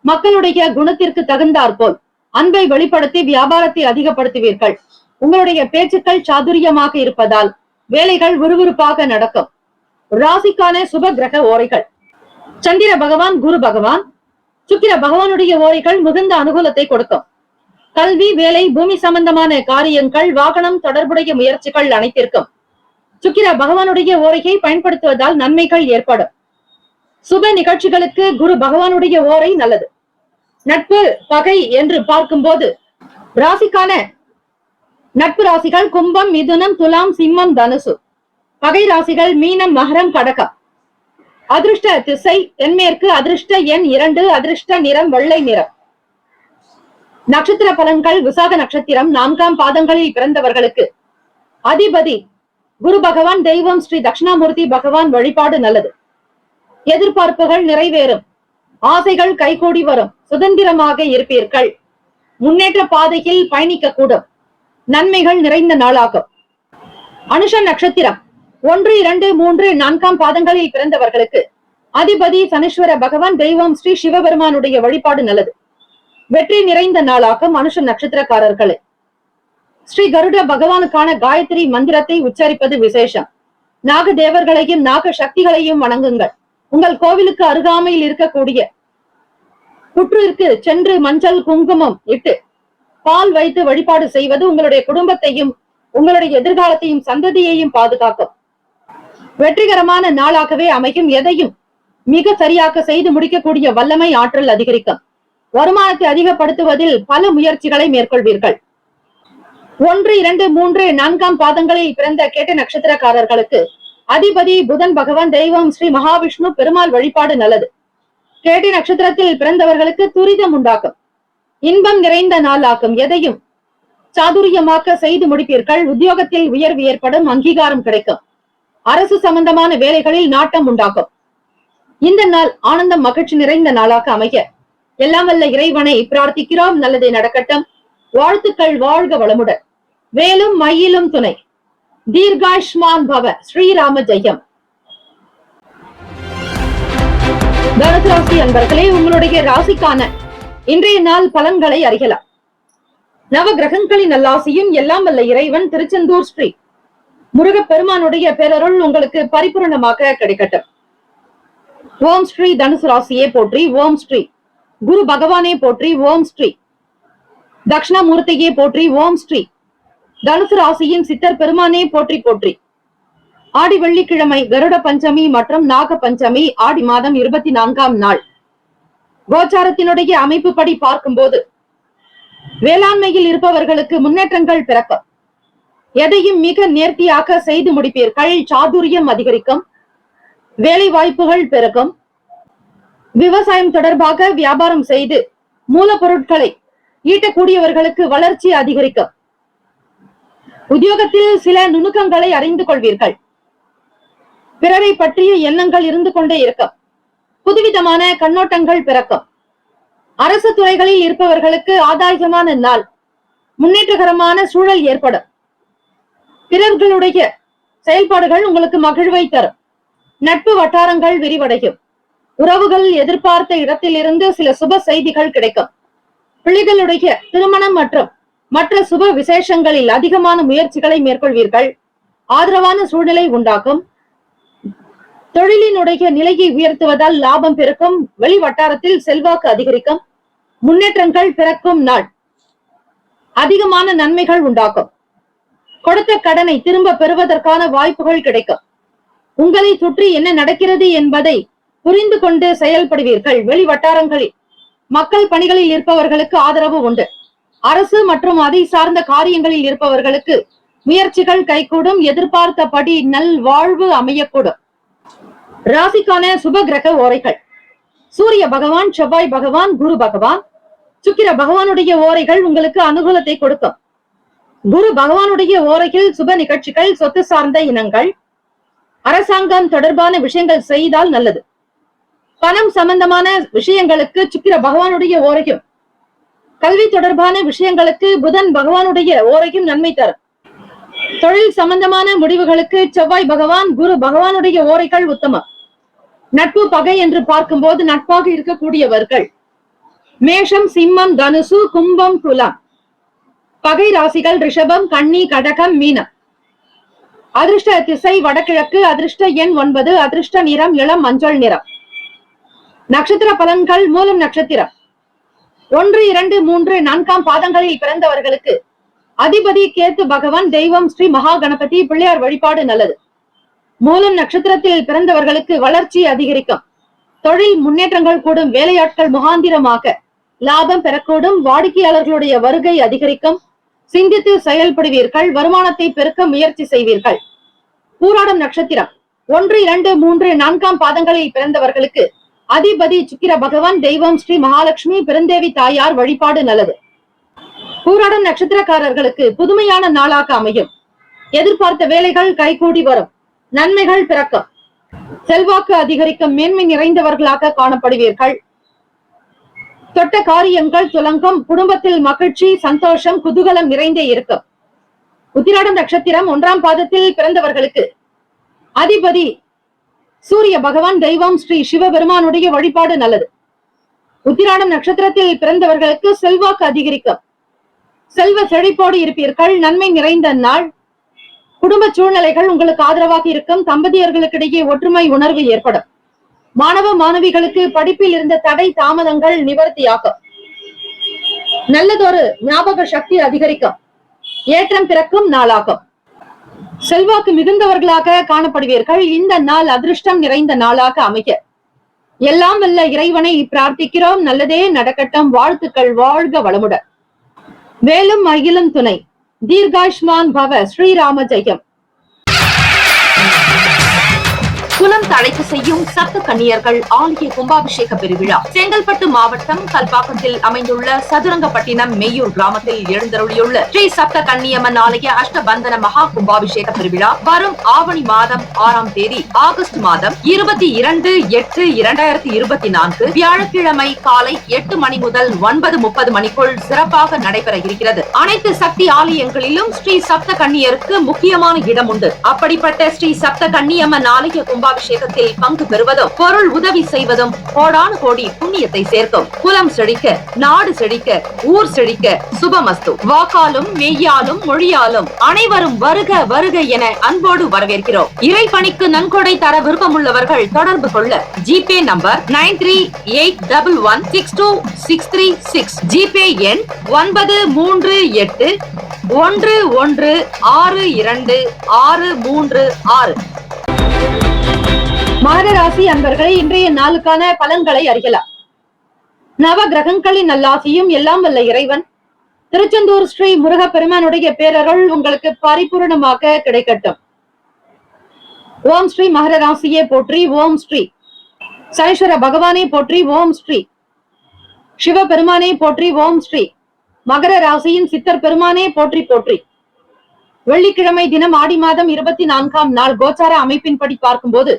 மக்களுடைய குணத்திற்கு தகுந்தாற்போல் அன்பை வெளிப்படுத்தி வியாபாரத்தை அதிகப்படுத்துவீர்கள். உங்களுடைய பேச்சுக்கள் சாதுரியமாக இருப்பதால் வேலைகள் விறுவிறுப்பாக நடக்கும். ராசிக்கான சுப கிரக ஓரைகள். சந்திர பகவான், குரு பகவான், சுக்கிர பகவானுடைய ஓரைகள் மிகுந்த அனுகூலத்தை கொடுக்கும். கல்வி, வேலை, பூமி சம்பந்தமான காரியங்கள், வாகனம் தொடர்புடைய முயற்சிகள் அனைத்திற்கும் சுக்கிர பகவானுடைய ஓரையை பயன்படுத்துவதால் நன்மைகள் ஏற்படும். சுப நிகழ்ச்சிகளுக்கு குரு பகவானுடைய ஓரை நல்லது. நட்பு, பகை என்று பார்க்கும்போது ராசிக்கான நட்பு ராசிகள் கும்பம், மிதுனம், துலாம், சிம்மம், தனுசு. பகை ராசிகள் மீனம், மகரம், கடகம். அதிர்ஷ்ட திசை தென்மேற்கு. அதிர்ஷ்ட எண் 2. அதிர்ஷ்ட நிறம் வெள்ளை நிறம். நட்சத்திர பலன்கள். விசாக நட்சத்திரம் 4ஆம் பாதங்களில் பிறந்தவர்களுக்கு அதிபதி குரு பகவான். தெய்வம் ஸ்ரீ தட்சிணாமூர்த்தி பகவான் வழிபாடு நல்லது. எதிர்பார்ப்புகள் நிறைவேறும். ஆசைகள் கைகூடி வரும். சுதந்திரமாக இருப்பீர்கள். முன்னேற்ற பாதையில் பயணிக்க கூடும். நன்மைகள் நிறைந்த நாளாகும். அனுஷ நட்சத்திரம் 1, 2, 3, 4ஆம் பாதங்களில் பிறந்தவர்களுக்கு அதிபதி சனீஸ்வர பகவான். தெய்வம் ஸ்ரீ சிவபெருமானுடைய வழிபாடு நல்லது. வெற்றி நிறைந்த நாளாகும். அனுஷ நட்சத்திரக்காரர்களே, ஸ்ரீ கருட பகவானுக்கான காயத்ரி மந்திரத்தை உச்சரிப்பது விசேஷம். நாக தேவர்களையும் நாக சக்திகளையும் வணங்குங்கள். உங்கள் கோவிலுக்கு அருகாமையில் இருக்கக்கூடிய புற்றிற்கு சென்று மஞ்சள் குங்குமம் இட்டு பால் வைத்து வழிபாடு செய்வது உங்களுடைய குடும்பத்தையும் உங்களுடைய எதிர்காலத்தையும் சந்ததியையும் பாதுகாக்கும். வெற்றிகரமான நாளாகவே அமையும். எதையும் மிக சரியாக செய்து முடிக்கக்கூடிய வல்லமை, ஆற்றல் அதிகரிக்கும். வருமானத்தை அதிகப்படுத்துவதில் பல முயற்சிகளை மேற்கொள்வீர்கள். 1, 2, 3, 4ஆம் பாதங்களில் பிறந்த கேட்ட நட்சத்திரக்காரர்களுக்கு அதிபதி புதன் பகவான். தெய்வம் ஸ்ரீ மகாவிஷ்ணு பெருமாள் வழிபாடு நல்லது. கேட்டி நட்சத்திரத்தில் பிறந்தவர்களுக்கு துரிதம் உண்டாகும். இன்பம் நிறைந்த நாளாகும். எதையும் சாதுரியமாக செய்து முடிப்பீர்கள். உத்தியோகத்தில் உயர்வு ஏற்படும். அங்கீகாரம் கிடைக்கும். அரசு சம்பந்தமான வேலைகளில் நாட்டம் உண்டாகும். இந்த நாள் ஆனந்தம், மகிழ்ச்சி நிறைந்த நாளாக அமைய எல்லாம் வல்ல இறைவனை பிரார்த்திக்கிறோம். நல்லதே நடக்கட்டும். வாழ்த்துக்கள். வாழ்க வளமுடன். வேலும் மயிலும் துணை. தீர்காயுஷ்மான் பவ. ஸ்ரீராம ஜெயம். தனுசு ராசி அன்பர்களே, உங்களுடைய ராசிக்கான இன்றைய நாள் பலன்களை அறியலாம். நவ கிரகங்களின் நல்லாசியும் எல்லாம் வல்ல இறைவன் திருச்செந்தூர் ஸ்ரீ முருகப்பெருமானுடைய பேரருள் உங்களுக்கு பரிபூரணமாக கிடைக்கட்டும். ஓம் ஸ்ரீ தனுசு ராசியே போற்றி. ஓம் ஸ்ரீ குரு பகவானே போற்றி. ஓம் ஸ்ரீ தட்சிணாமூர்த்தியே போற்றி. ஓம் ஸ்ரீ தனுசு ராசியின் சித்தர் பெருமானே போற்றி போற்றி. ஆடி வெள்ளிக்கிழமை, கருட பஞ்சமி மற்றும் நாக பஞ்சமி, ஆடி மாதம் 24ஆம் நாள். கோச்சாரத்தினுடைய அமைப்பு படி பார்க்கும்போது வேளாண்மையில் இருப்பவர்களுக்கு முன்னேற்றங்கள் பிறக்கும். எதையும் மிக நேர்த்தியாக செய்து முடிப்பீர்கள். சாதுரியம் அதிகரிக்கும். வேலை வாய்ப்புகள் பெருகும். விவசாயம் தொடர்பாக வியாபாரம் செய்து மூலப்பொருட்களை ஈட்டக்கூடியவர்களுக்கு வளர்ச்சி அதிகரிக்கும். உத்தியோகத்தில் சில நுணுக்கங்களை அறிந்து கொள்வீர்கள். பிறரை பற்றிய எண்ணங்கள் இருந்து கொண்டே இருக்கும். புதுவிதமான கண்ணோட்டங்கள் பிறக்கும். அரசு துறைகளில் இருப்பவர்களுக்கு ஆதாயமான நாள். முன்னேற்றகரமான சூழல் ஏற்படும். பிறர்களுடைய செயல்பாடுகள் உங்களுக்கு மகிழ்வை தரும். நட்பு வட்டாரங்கள் விரிவடையும். உறவுகள் எதிர்பார்த்த இடத்திலிருந்து சில சுப செய்திகள் கிடைக்கும். பிள்ளைகளுடைய திருமணம் மற்றும் மற்ற சுப விசேஷங்களில் அதிகமான முயற்சிகளை மேற்கொள்வீர்கள். ஆதரவான சூழ்நிலை உண்டாகும். தொழிலினுடைய நிலையை உயர்த்துவதால் லாபம் பெருக்கும். வெளி வட்டாரத்தில் செல்வாக்கு அதிகரிக்கும். முன்னேற்றங்கள் பிறக்கும் நாள். அதிகமான நன்மைகள் உண்டாகும். கொடுத்த கடனை திரும்ப பெறுவதற்கான வாய்ப்புகள் கிடைக்கும். உங்களை சுற்றி என்ன நடக்கிறது என்பதை புரிந்து கொண்டு செயல்படுவீர்கள். வெளி வட்டாரங்களில் மக்கள் பணிகளில் இருப்பவர்களுக்கு ஆதரவு உண்டு. அரசு மற்றும் அதை சார்ந்த காரியங்களில் இருப்பவர்களுக்கு முயற்சிகள் கைகூடும். எதிர்பார்த்தபடி நல் வாழ்வு அமையக்கூடும். ராசிக்கான சுப கிரக ஓரைகள். சூரிய பகவான், செவ்வாய் பகவான், குரு பகவான், சுக்கிர பகவானுடைய ஓரைகள் உங்களுக்கு அனுகூலத்தை கொடுக்கும். குரு பகவானுடைய ஓரையில் சுப நிகழ்ச்சிகள், சொத்து சார்ந்த இனங்கள், அரசாங்கம் தொடர்பான விஷயங்கள் செய்தால் நல்லது. பணம் சம்பந்தமான விஷயங்களுக்கு சுக்கிர பகவானுடைய ஓரையும், கல்வி தொடர்பான விஷயங்களுக்கு புதன் பகவானுடைய ஓரையும் நன்மை தரும். தொழில் சம்பந்தமான முடிவுகளுக்கு செவ்வாய் பகவான் குரு பகவானுடைய ஓரைகள் உத்தமம். நட்பு பகை என்று பார்க்கும்போது நட்பாக இருக்கக்கூடியவர்கள் மேஷம், சிம்மம், தனுசு, கும்பம், துலாம். பகை ராசிகள் ரிஷபம், கன்னி, கடகம், மீனம். அதிர்ஷ்ட திசை வடகிழக்கு. அதிர்ஷ்ட எண் 9. அதிர்ஷ்ட நிறம் இளம் மஞ்சள் நிறம். நட்சத்திர பலன்கள். மூலம் நட்சத்திரம் 1, 2, 3, 4 பாதங்களில் பிறந்தவர்களுக்கு அதிபதி கேத்து பகவான். தெய்வம் ஸ்ரீ மகா கணபதி. பிள்ளையார் வழிபாடு நல்லது. மூலம் நட்சத்திரத்தில் பிறந்தவர்களுக்கு வளர்ச்சி அதிகரிக்கும். தொழில் முன்னேற்றங்கள் கூடும். வேலையாட்கள் முகாந்திரமாக லாபம் பெறக்கூடும். வாடிக்கையாளர்களுடைய வருகை அதிகரிக்கும். சிந்தித்து செயல்படுவீர்கள். வருமானத்தை பெருக்க முயற்சி செய்வீர்கள். பூராடம் நட்சத்திரம் 1, 2, 3, 4 பாதங்களில் பிறந்தவர்களுக்கு அதிபதி சுக்கிர பகவான். தெய்வம் ஸ்ரீ மகாலட்சுமி. பெருந்தேவி தாயார் வழிபாடு நல்லது. பூராடம் நட்சத்திரக்காரர்களுக்கு புதுமையான நாளாக அமையும். எதிர்பார்த்த வேலைகள் கைகூடி வரும். நன்மைகள் பிறக்கும். செல்வாக்கு அதிகரிக்கும். மேன்மை நிறைந்தவர்களாக காணப்படுவீர்கள். தொட்ட காரியங்கள் துலங்கும். குடும்பத்தில் மகிழ்ச்சி, சந்தோஷம், குதூகலம் நிறைந்தே இருக்கும். உத்திராடம் நட்சத்திரம் 1 பாதத்தில் பிறந்தவர்களுக்கு அதிபதி சூரிய பகவான். தெய்வம் ஸ்ரீ சிவபெருமானுடைய வழிபாடு நல்லது. உத்திராடம் நட்சத்திரத்தில் பிறந்தவர்களுக்கு செல்வாக்கு அதிகரிக்கும். செல்வ செழிப்போடு இருப்பீர்கள். நன்மை நிறைந்த நாள். குடும்ப சூழ்நிலைகள் உங்களுக்கு ஆதரவாக இருக்கும். தம்பதியர்களுக்கிடையே ஒற்றுமை உணர்வு ஏற்படும். மாணவ மாணவிகளுக்கு படிப்பில் இருந்த தடை தாமதங்கள் நிவர்த்தியாகும். நல்லதொரு ஞாபக சக்தி அதிகரிக்கும். ஏற்றம் பிறக்கும் நாளாகும். செல்வாக்கு மிகுந்தவர்களாக காணப்படுவீர்கள். இந்த நாள் அதிர்ஷ்டம் நிறைந்த நாளாக அமைய எல்லாம் வல்ல இறைவனை பிரார்த்திக்கிறோம். நல்லதே நடக்கட்டும். வாழ்த்துக்கள். வாழ்க வளமுடன். வேலும் மகிழும் துணை. தீர்காயுஷ்மான் பவ. ஸ்ரீராம ஜெயம். குலம் தழைக்க செய்யும் சப்த கன்னியர்கள் ஆலய கும்பாபிஷேக பெருவிழா செங்கல்பட்டு மாவட்டம் கல்பாக்கத்தில் அமைந்துள்ள சதுரங்கப்பட்டினம் மெய்யூர் கிராமத்தில் எழுந்தருளியுள்ள ஸ்ரீ சப்த கன்னியம்மன் ஆலய அஷ்டபந்தன மகா கும்பாபிஷேக பெருவிழா வரும் ஆவணி மாதம் 6ஆம் தேதி ஆகஸ்ட் மாதம் 22/8/2024 வியாழக்கிழமை காலை 8 மணி முதல் 9:30 மணிக்குள் சிறப்பாக நடைபெற இருக்கிறது. அனைத்து சக்தி ஆலயங்களிலும் ஸ்ரீ சப்த கன்னியருக்கு முக்கியமான இடம் உண்டு. அப்படிப்பட்ட ஸ்ரீ சப்த கன்னியம்மன் ஆலய கும்பாபிஷேகத்தில் பங்கு பெறுவதும் பொருள் உதவி செய்வதும் கோடானு கோடி புண்ணியத்தை சேர்க்கும். குலம் செழிக்க, நாடு செழிக்க, ஊர் செழிக்க சுபமஸ்து. வாக்காலும் மெய்யாலும் மொழியாலும் அனைவரும் வருக வருக என அன்போடு வரவேற்கிறோம். இறைப்பணிக்கு நன்கொடை தர விருப்பமுள்ளவர்கள் தொடர்பு கொள்ள ஜிபே நம்பர் 9381162636. ஜிபே எண் 938111626336. மகர ராசி அன்பர்களை இன்றைய நாளுக்கான பலன்களை அறியலாம். நவ கிரகங்களின் நல்லாசியும் எல்லாம் வல்ல இறைவன் திருச்செந்தூர் ஸ்ரீ முருகப்பெருமானுடைய பேரருள் உங்களுக்கு பரிபூர்ணமாக கிடைக்கட்டும். ஓம் ஸ்ரீ மகர ராசியே போற்றி. ஓம் ஸ்ரீ சனீஸ்வர பகவானே போற்றி. ஓம் ஸ்ரீ சிவபெருமானே போற்றி. ஓம் ஸ்ரீ மகர ராசியின் சித்தர் பெருமானே போற்றி போற்றி. வெள்ளிக்கிழமை தினம் ஆடி மாதம் 24ஆம் நாள் கோச்சார அமைப்பின்படி பார்க்கும்போது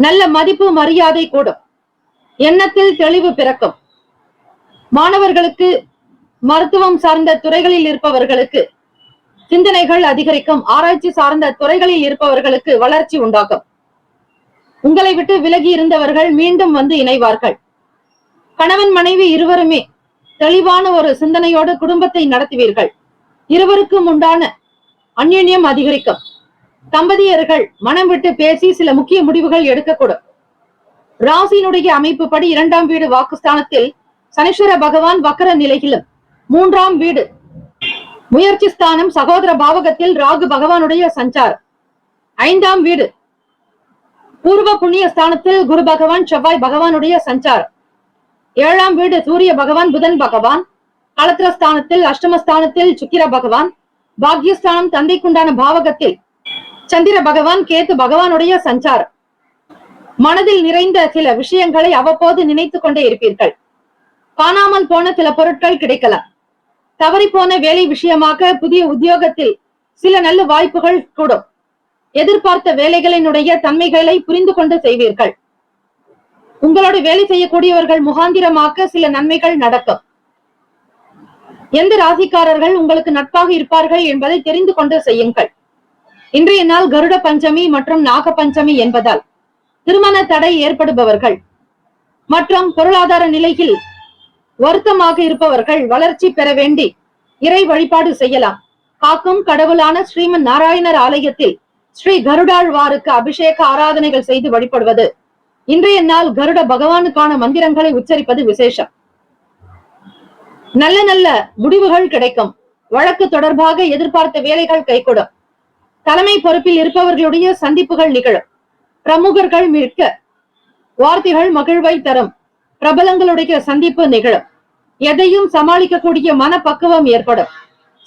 நல்ல மதிப்பு மரியாதை கூடும். எண்ணத்தில் தெளிவு பிறக்கும். மாணவர்களுக்கு, மருத்துவம் சார்ந்த துறைகளில் இருப்பவர்களுக்கு சிந்தனைகள் அதிகரிக்கும். ஆராய்ச்சி சார்ந்த துறைகளில் இருப்பவர்களுக்கு வளர்ச்சி உண்டாகும். உங்களை விட்டு விலகி இருந்தவர்கள் மீண்டும் வந்து இணைவார்கள். கணவன் மனைவி இருவருமே தெளிவான ஒரு சிந்தனையோடு குடும்பத்தை நடத்துவீர்கள். இருவருக்கும் உண்டான அந்யோன்யம் அதிகரிக்கும். தம்பதியர்கள் மனம் விட்டு பேசி சில முக்கிய முடிவுகள் எடுக்கக்கூடும். ராசியினுடைய அமைப்பு படி 2ஆம் வீடு வாக்குஸ்தானத்தில் சனீஸ்வர பகவான் வக்கர நிலையிலும், 3ஆம் வீடு முயற்சி ஸ்தானம் சகோதர பாவகத்தில் ராகு பகவானுடைய சஞ்சாரம், 5ஆம் வீடு பூர்வ புண்ணிய ஸ்தானத்தில் குரு பகவான் செவ்வாய் பகவானுடைய சஞ்சாரம், 7ஆம் வீடு சூரிய பகவான் புதன் பகவான், களத்திரஸ்தானத்தில் அஷ்டமஸ்தானத்தில் சுக்கிர பகவான், பாக்யஸ்தானம் தந்தைக்குண்டான பாவகத்தில் சந்திர பகவான் கேத்து பகவானுடைய சஞ்சாரம். மனதில் நிறைந்த சில விஷயங்களை அவ்வப்போது நினைத்து கொண்டே இருப்பீர்கள். காணாமல் போன சில பொருட்கள் கிடைக்கலாம். தவறி போன வேலை விஷயமாக புதிய உத்தியோகத்தில் சில நல்ல வாய்ப்புகள் கூடும். எதிர்பார்த்த வேலைகளினுடைய தன்மைகளை புரிந்து கொண்டு செய்வீர்கள். உங்களோடு வேலை செய்யக்கூடியவர்கள் முகாந்திரமாக சில நன்மைகள் நடக்கும். எந்த ராசிக்காரர்கள் உங்களுக்கு நட்பாக இருப்பார்கள் என்பதை தெரிந்து கொண்டு செய்யுங்கள். இன்றைய நாள் கருட பஞ்சமி மற்றும் நாக பஞ்சமி என்பதால் திருமண தடை ஏற்படுபவர்கள் மற்றும் பொருளாதார நிலையில் வருத்தமாக இருப்பவர்கள் வளர்ச்சி பெற வேண்டி இறை வழிபாடு செய்யலாம். காக்கும் கடவுளான ஸ்ரீமன் நாராயணர் ஆலயத்தில் ஸ்ரீ கருடாழ்வாருக்கு அபிஷேக ஆராதனைகள் செய்து வழிபடுவது, இன்றைய நாள் கருட பகவானுக்கான மந்திரங்களை உச்சரிப்பது விசேஷம். நல்ல நல்ல முடிவுகள் கிடைக்கும். வழக்கு தொடர்பாக எதிர்பார்த்த வேலைகள் கைகூடும். தலைமை பொறுப்பில் இருப்பவர்களுடைய சந்திப்புகள் நிகழும். பிரமுகர்கள் மிக்க வார்த்தைகள் மகிழ்வை தரும். பிரபலங்களுடைய சந்திப்பு நிகழும். எதையும் சமாளிக்கக்கூடிய மனப்பக்குவம் ஏற்படும்.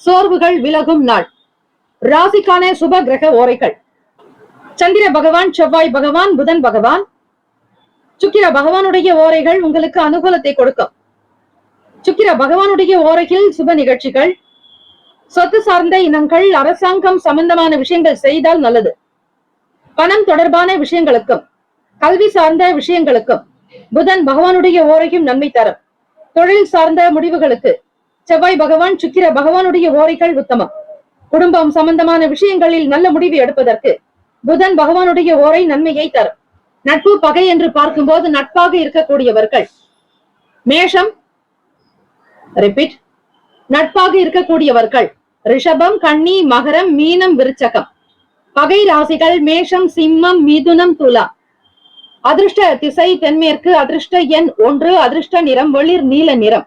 சோர்வுகள் விலகும் நாள். ராசிக்கான சுப கிரக ஓரைகள்: சந்திர பகவான், செவ்வாய் பகவான், புதன் பகவான், சுக்கிர பகவானுடைய ஓரைகள் உங்களுக்கு அனுகூலத்தை கொடுக்கும். சுக்கிர பகவானுடைய ஓரையில் சுப நிகழ்ச்சிகள், சொத்து சார்ந்த இனங்கள், அரசாங்கம் சம்பந்தமான விஷயங்கள் செய்தால் நல்லது. பணம் தொடர்பான விஷயங்களுக்கும் கல்வி சார்ந்த விஷயங்களுக்கும் புதன் பகவானுடைய ஓரையும் நன்மை தரும். தொழில் சார்ந்த முடிவுகளுக்கு செவ்வாய் பகவான், சுக்கிர பகவானுடைய ஓரைகள் உத்தமம். குடும்பம் சம்பந்தமான விஷயங்களில் நல்ல முடிவு எடுப்பதற்கு புதன் பகவானுடைய ஓரை நன்மையை தரும். நட்பு பகை என்று பார்க்கும்போது நட்பாக இருக்கக்கூடியவர்கள் மேஷம், ரிப்பீட், நட்பாக இருக்கக்கூடியவர்கள் ரிஷபம், கன்னி, மகரம், மீனம், விருச்சகம். பகை ராசிகள் மேஷம், சிம்மம், மிதுனம், துலா. அதிர்ஷ்ட திசை தென்மேற்கு. அதிர்ஷ்ட எண் 1. அதிர்ஷ்ட நிறம் வெளிர் நீல நிறம்.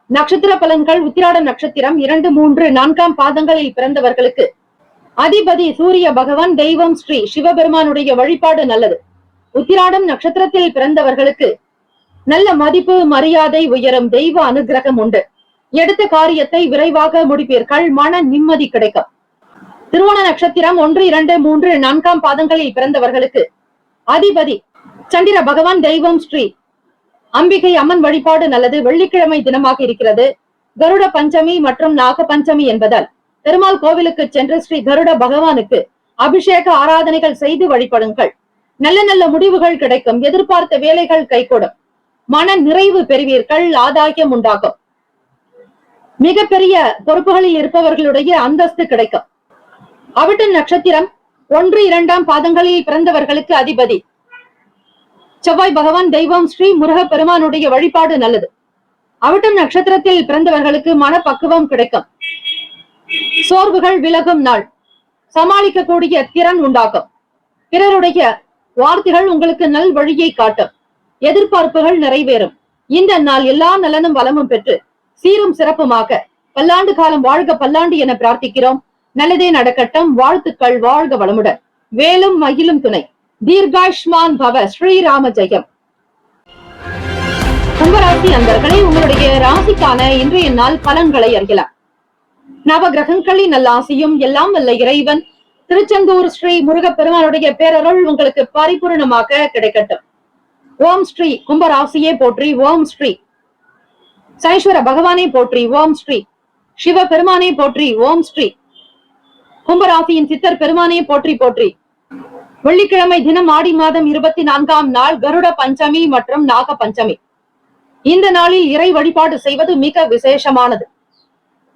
நட்சத்திர பலன்கள்: உத்திராட நட்சத்திரம் 2, 3, 4 பாதங்களில் பிறந்தவர்களுக்கு அதிபதி சூரிய பகவான். தெய்வம் ஸ்ரீ சிவபெருமானுடைய வழிபாடு நல்லது. உத்திராடம் நட்சத்திரத்தில் பிறந்தவர்களுக்கு நல்ல மதிப்பு, மரியாதை உயரும். தெய்வ அனுகிரகம் உண்டு. எடுத்த காரியத்தை விரைவாக முடிப்பீர்கள். மன நிம்மதி கிடைக்கும். திருவோண நட்சத்திரம் 1, 2, 3, 4 பாதங்களில் பிறந்தவர்களுக்கு அதிபதி சந்திர பகவான். தெய்வம் ஸ்ரீ அம்பிகை அம்மன் வழிபாடு நல்லது. வெள்ளிக்கிழமை தினமாக இருக்கிறது. கருட பஞ்சமி மற்றும் நாக பஞ்சமி என்பதால் பெருமாள் கோவிலுக்கு சென்று ஸ்ரீ கருட பகவானுக்கு அபிஷேக ஆராதனைகள் செய்து வழிபடுங்கள். நல்ல நல்ல முடிவுகள் கிடைக்கும். எதிர்பார்த்த வேலைகள் கைகூடும். மன நிறைவு பெறுவீர்கள். ஆதாயம் உண்டாகும். மிகப்பெரிய பொறுப்புகளில் இருப்பவர்களுடைய அந்தஸ்து கிடைக்கும். அவிட்டம் நட்சத்திரம் 1, 2 பாதங்களில் பிறந்தவர்களுக்கு அதிபதி செவ்வாய் பகவான். தெய்வம் ஸ்ரீ முருக பெருமானுடைய வழிபாடு நல்லது. அவிட்டம் நட்சத்திரத்தில் பிறந்தவர்களுக்கு மனப்பக்குவம் கிடைக்கும். சோர்வுகள் விலகும் நாள். சமாளிக்கக்கூடிய திறன் உண்டாகும். பிறருடைய வார்த்தைகள் உங்களுக்கு நல் வழியை காட்டும். எதிர்பார்ப்புகள் நிறைவேறும். இந்த நாள் எல்லா நலனும் வளமும் பெற்று சீரும் சிறப்புமாக பல்லாண்டு காலம் வாழ்க பல்லாண்டு என பிரார்த்திக்கிறோம். நல்லதே நடக்கட்டும். வாழ்த்துக்கள். வாழ்க வளமுடன். வேலும் மகிழும் துணை. தீர்காயுஷ்மான் பவ. ஸ்ரீராம ஜெயம். கும்பராசி அன்பர்களே, உங்களுடைய ராசிக்கான இன்றைய நாள் பலன்களை அறியலாம். நவ கிரகங்களின் நல்ல ஆசியும் எல்லாம் வல்ல இறைவன் திருச்செந்தூர் ஸ்ரீ முருக பெருமானுடைய பேரருள் உங்களுக்கு பரிபூர்ணமாக கிடைக்கட்டும். ஓம் ஸ்ரீ கும்பராசியே போற்றி. ஓம் ஸ்ரீ சனீஸ்வர பகவானை போற்றி. ஓம் ஸ்ரீ சிவ பெருமானை போற்றி. ஓம் ஸ்ரீ கும்பராசியின் சித்தர் பெருமானை போற்றி போற்றி. வெள்ளிக்கிழமை தினம் ஆடி மாதம் 24ஆம் நாள் கருட பஞ்சமி மற்றும் நாக பஞ்சமி. இந்த நாளில் இறை வழிபாடு செய்வது மிக விசேஷமானது.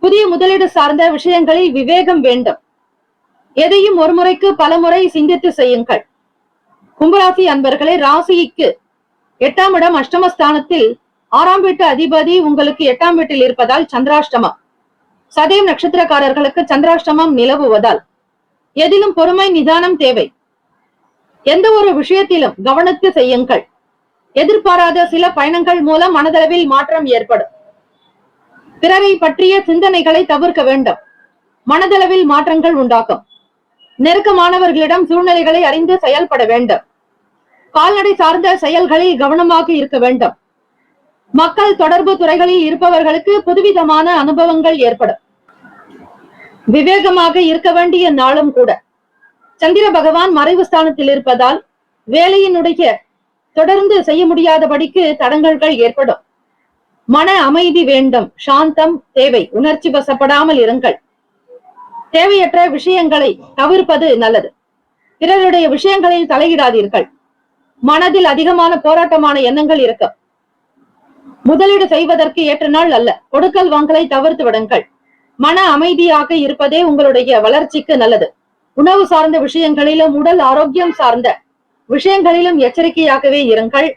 புதிய முதலீடு சார்ந்த விஷயங்களில் விவேகம் வேண்டும். எதையும் ஒரு முறைக்கு பல முறை சிந்தித்து செய்யுங்கள். கும்பராசி அன்பர்களே, ராசிக்கு 8ஆம் இடம் அஷ்டமஸ்தானத்தில் 6ஆம் வீட்டு அதிபதி உங்களுக்கு 8ஆம் வீட்டில் இருப்பதால் சந்திராஷ்டமம். சதயம் நட்சத்திரக்காரர்களுக்கு சந்திராஷ்டமம் நிலவுவதால் எதிலும் பொறுமை, நிதானம் தேவை. எந்த ஒரு விஷயத்திலும் கவனித்து செய்யுங்கள். எதிர்பாராத சில பயணங்கள் மூலம் மனதளவில் மாற்றம் ஏற்படும். பிறரை பற்றிய சிந்தனைகளை தவிர்க்க வேண்டும். மனதளவில் மாற்றங்கள் உண்டாகும். நெருக்கமானவர்களிடம் சூழ்நிலைகளை அறிந்து செயல்பட வேண்டும். கால்நடை சார்ந்த செயல்களில் கவனமாக இருக்க வேண்டும். மக்கள் தொடர்பு துறைகளில் இருப்பவர்களுக்கு புதுவிதமான அனுபவங்கள் ஏற்படும். விவேகமாக இருக்க வேண்டிய நாளும் கூட. சந்திர பகவான் மறைவு ஸ்தானத்தில் இருப்பதால் வேலையினுடைய தொடர்ந்து செய்ய முடியாதபடிக்கு தடங்கல்கள் ஏற்படும். மன அமைதி வேண்டும். சாந்தம் தேவை. உணர்ச்சி வசப்படாமல் இருங்கள். தேவையற்ற விஷயங்களை தவிர்ப்பது நல்லது. பிறருடைய விஷயங்களில் தலையிடாதீர்கள். மனதில் அதிகமான போராட்டமான எண்ணங்கள் இருக்கும். முதலீடு செய்வதற்கு ஏற்ற நாள் அல்ல. கொடுக்கல் வாங்கலை தவிர்த்து விடுங்கள். மன அமைதியாக இருப்பதே உங்களுடைய வளர்ச்சிக்கு நல்லது. உணவு சார்ந்த விஷயங்களிலும் உடல் ஆரோக்கியம் சார்ந்த விஷயங்களிலும் எச்சரிக்கையாகவே இருங்கள்.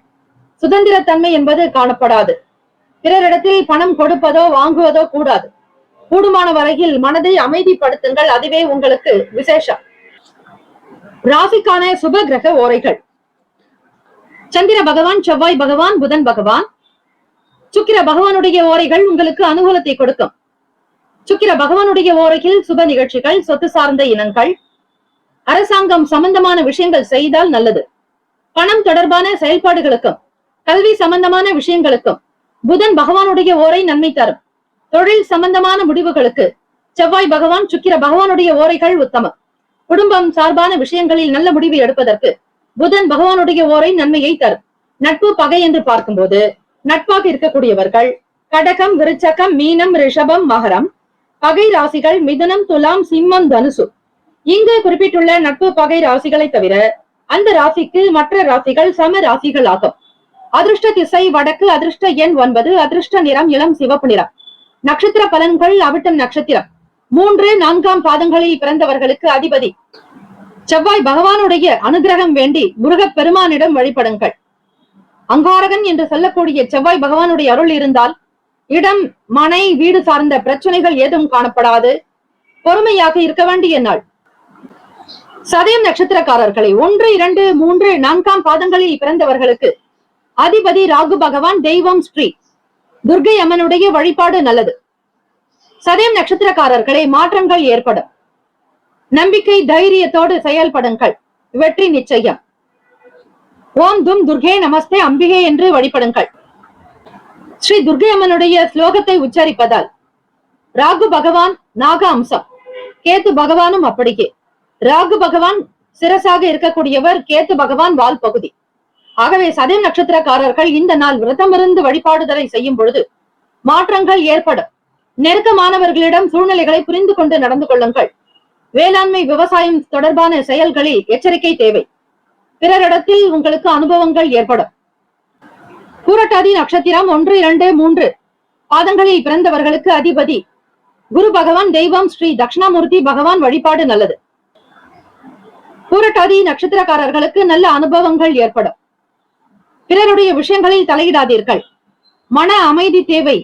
சுதந்திரத்தன்மை என்பது காணப்படாது. பிறரிடத்தில் பணம் கொடுப்பதோ வாங்குவதோ கூடாது. கூடுமான வரையில் மனதை அமைதிப்படுத்துங்கள். அதுவே உங்களுக்கு விசேஷம். ராசிக்கான சுப கிரக ஓரைகள்: சந்திர பகவான், செவ்வாய் பகவான், புதன் பகவான். சுக்கிர பகவானுடைய ஓரைகள் உங்களுக்கு அனுகூலத்தை கொடுக்கும். சுக்கிர பகவானுடைய ஓரையில் சுப நிகழ்ச்சிகள், சொத்து சார்ந்த இனங்கள், அரசாங்கம் சம்பந்தமான விஷயங்கள் செய்தால் நல்லது. பணம் தொடர்பான செயல்பாடுகளுக்கும் கல்வி சம்பந்தமான விஷயங்களுக்கும் புதன் பகவானுடைய ஓரை நன்மை தரும். தொழில் சம்பந்தமான முடிவுகளுக்கு செவ்வாய் பகவான், சுக்கிர பகவானுடைய ஓரைகள் உத்தமம். குடும்பம் சார்பான விஷயங்களில் நல்ல முடிவு எடுப்பதற்கு புதன் பகவானுடைய ஓரை நன்மையை தரும். நட்பு பகை என்று பார்க்கும்போது நட்பாக இருக்கக்கூடியவர்கள் கடகம், விருச்சகம், மீனம், ரிஷபம், மகரம். பகை ராசிகள் மிதுனம், துலாம், சிம்மம், தனுசு. இங்கு குறிப்பிட்டுள்ள நட்பு பகை ராசிகளை தவிர அந்த ராசிக்கு மற்ற ராசிகள் சம ராசிகள் ஆகும். அதிர்ஷ்ட திசை வடக்கு, அதிர்ஷ்ட எண் 9, அதிர்ஷ்ட நிறம் இளம் சிவப்பு நிறம். நட்சத்திர பலன்கள்: அவிட்டம் நட்சத்திரம் 3, 4ஆம் பாதங்களில் பிறந்தவர்களுக்கு அதிபதி செவ்வாய் பகவானுடைய அனுகிரகம் வேண்டி முருகப் பெருமானிடம் வழிபடுங்கள். அங்காரகன் என்று சொல்லக்கூடிய செவ்வாய் பகவானுடைய அருள் இருந்தால் இடம், மனை, வீடு சார்ந்த பிரச்சனைகள் ஏதும் காணப்படாது. பொறுமையாக இருக்க வேண்டிய நாள். சதயம் நட்சத்திரக்காரர்களை 1, 2, 3, 4ஆம் பாதங்களில் பிறந்தவர்களுக்கு அதிபதி ராகு பகவான். தெய்வம் ஸ்ரீ துர்கை அம்மனுடைய வழிபாடு நல்லது. சதயம் நட்சத்திரக்காரர்களே, மாற்றங்கள் ஏற்படும். நம்பிக்கை தைரியத்தோடு செயல்படுங்கள். வெற்றி நிச்சயம். ஓம் தும் துர்கே நமஸ்தே அம்பிகை என்று வழிபடுங்கள். ஸ்ரீ துர்கை அம்மனுடைய ஸ்லோகத்தை உச்சரிப்பதால் ராகு பகவான் நாக அம்சம், கேத்து பகவானும் அப்படியே. ராகு பகவான் சிரசாக இருக்கக்கூடியவர், கேத்து பகவான் வால் பகுதி. ஆகவே சதயம் நட்சத்திரக்காரர்கள் இந்த நாள் விரதமிருந்து வழிபாடுதலை செய்யும் பொழுது மாற்றங்கள் ஏற்படும். நெருக்கமானவர்களிடம் சூழ்நிலைகளை புரிந்து கொண்டு நடந்து கொள்ளுங்கள். வேளாண்மை, விவசாயம் தொடர்பான செயல்களில் எச்சரிக்கை தேவை. பிறரிடத்தில் உங்களுக்கு அனுபவங்கள் ஏற்படும். பூரட்டாதி நட்சத்திரம் 1, 2, 3 பாதங்களில் பிறந்தவர்களுக்கு அதிபதி குரு பகவான். தெய்வம் ஸ்ரீ தட்சிணாமூர்த்தி பகவான். வழிபாடு நல்லது. பூரட்டாதி நட்சத்திரக்காரர்களுக்கு நல்ல அனுபவங்கள் ஏற்படும். பிறருடைய விஷயங்களில் தலையிடாதீர்கள். மன அமைதி தேவை.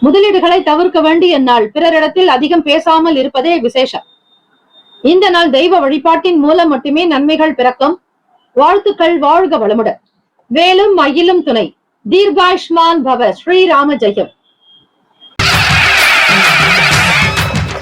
முதலீடுகளை தவிர்க்க வேண்டிய நாள். பிறரிடத்தில் அதிகம் பேசாமல் இருப்பதே விசேஷம். இந்த நாள் தெய்வ வழிபாட்டின் மூலம் மட்டுமே நன்மைகள் பிறக்கும். வாழ்த்துக்கள். வாழ்க வளமுடன். வேலும் மயிலும் துணை. தீர்காயுஷ்மான் பவ. ஸ்ரீராம ஜெயம்.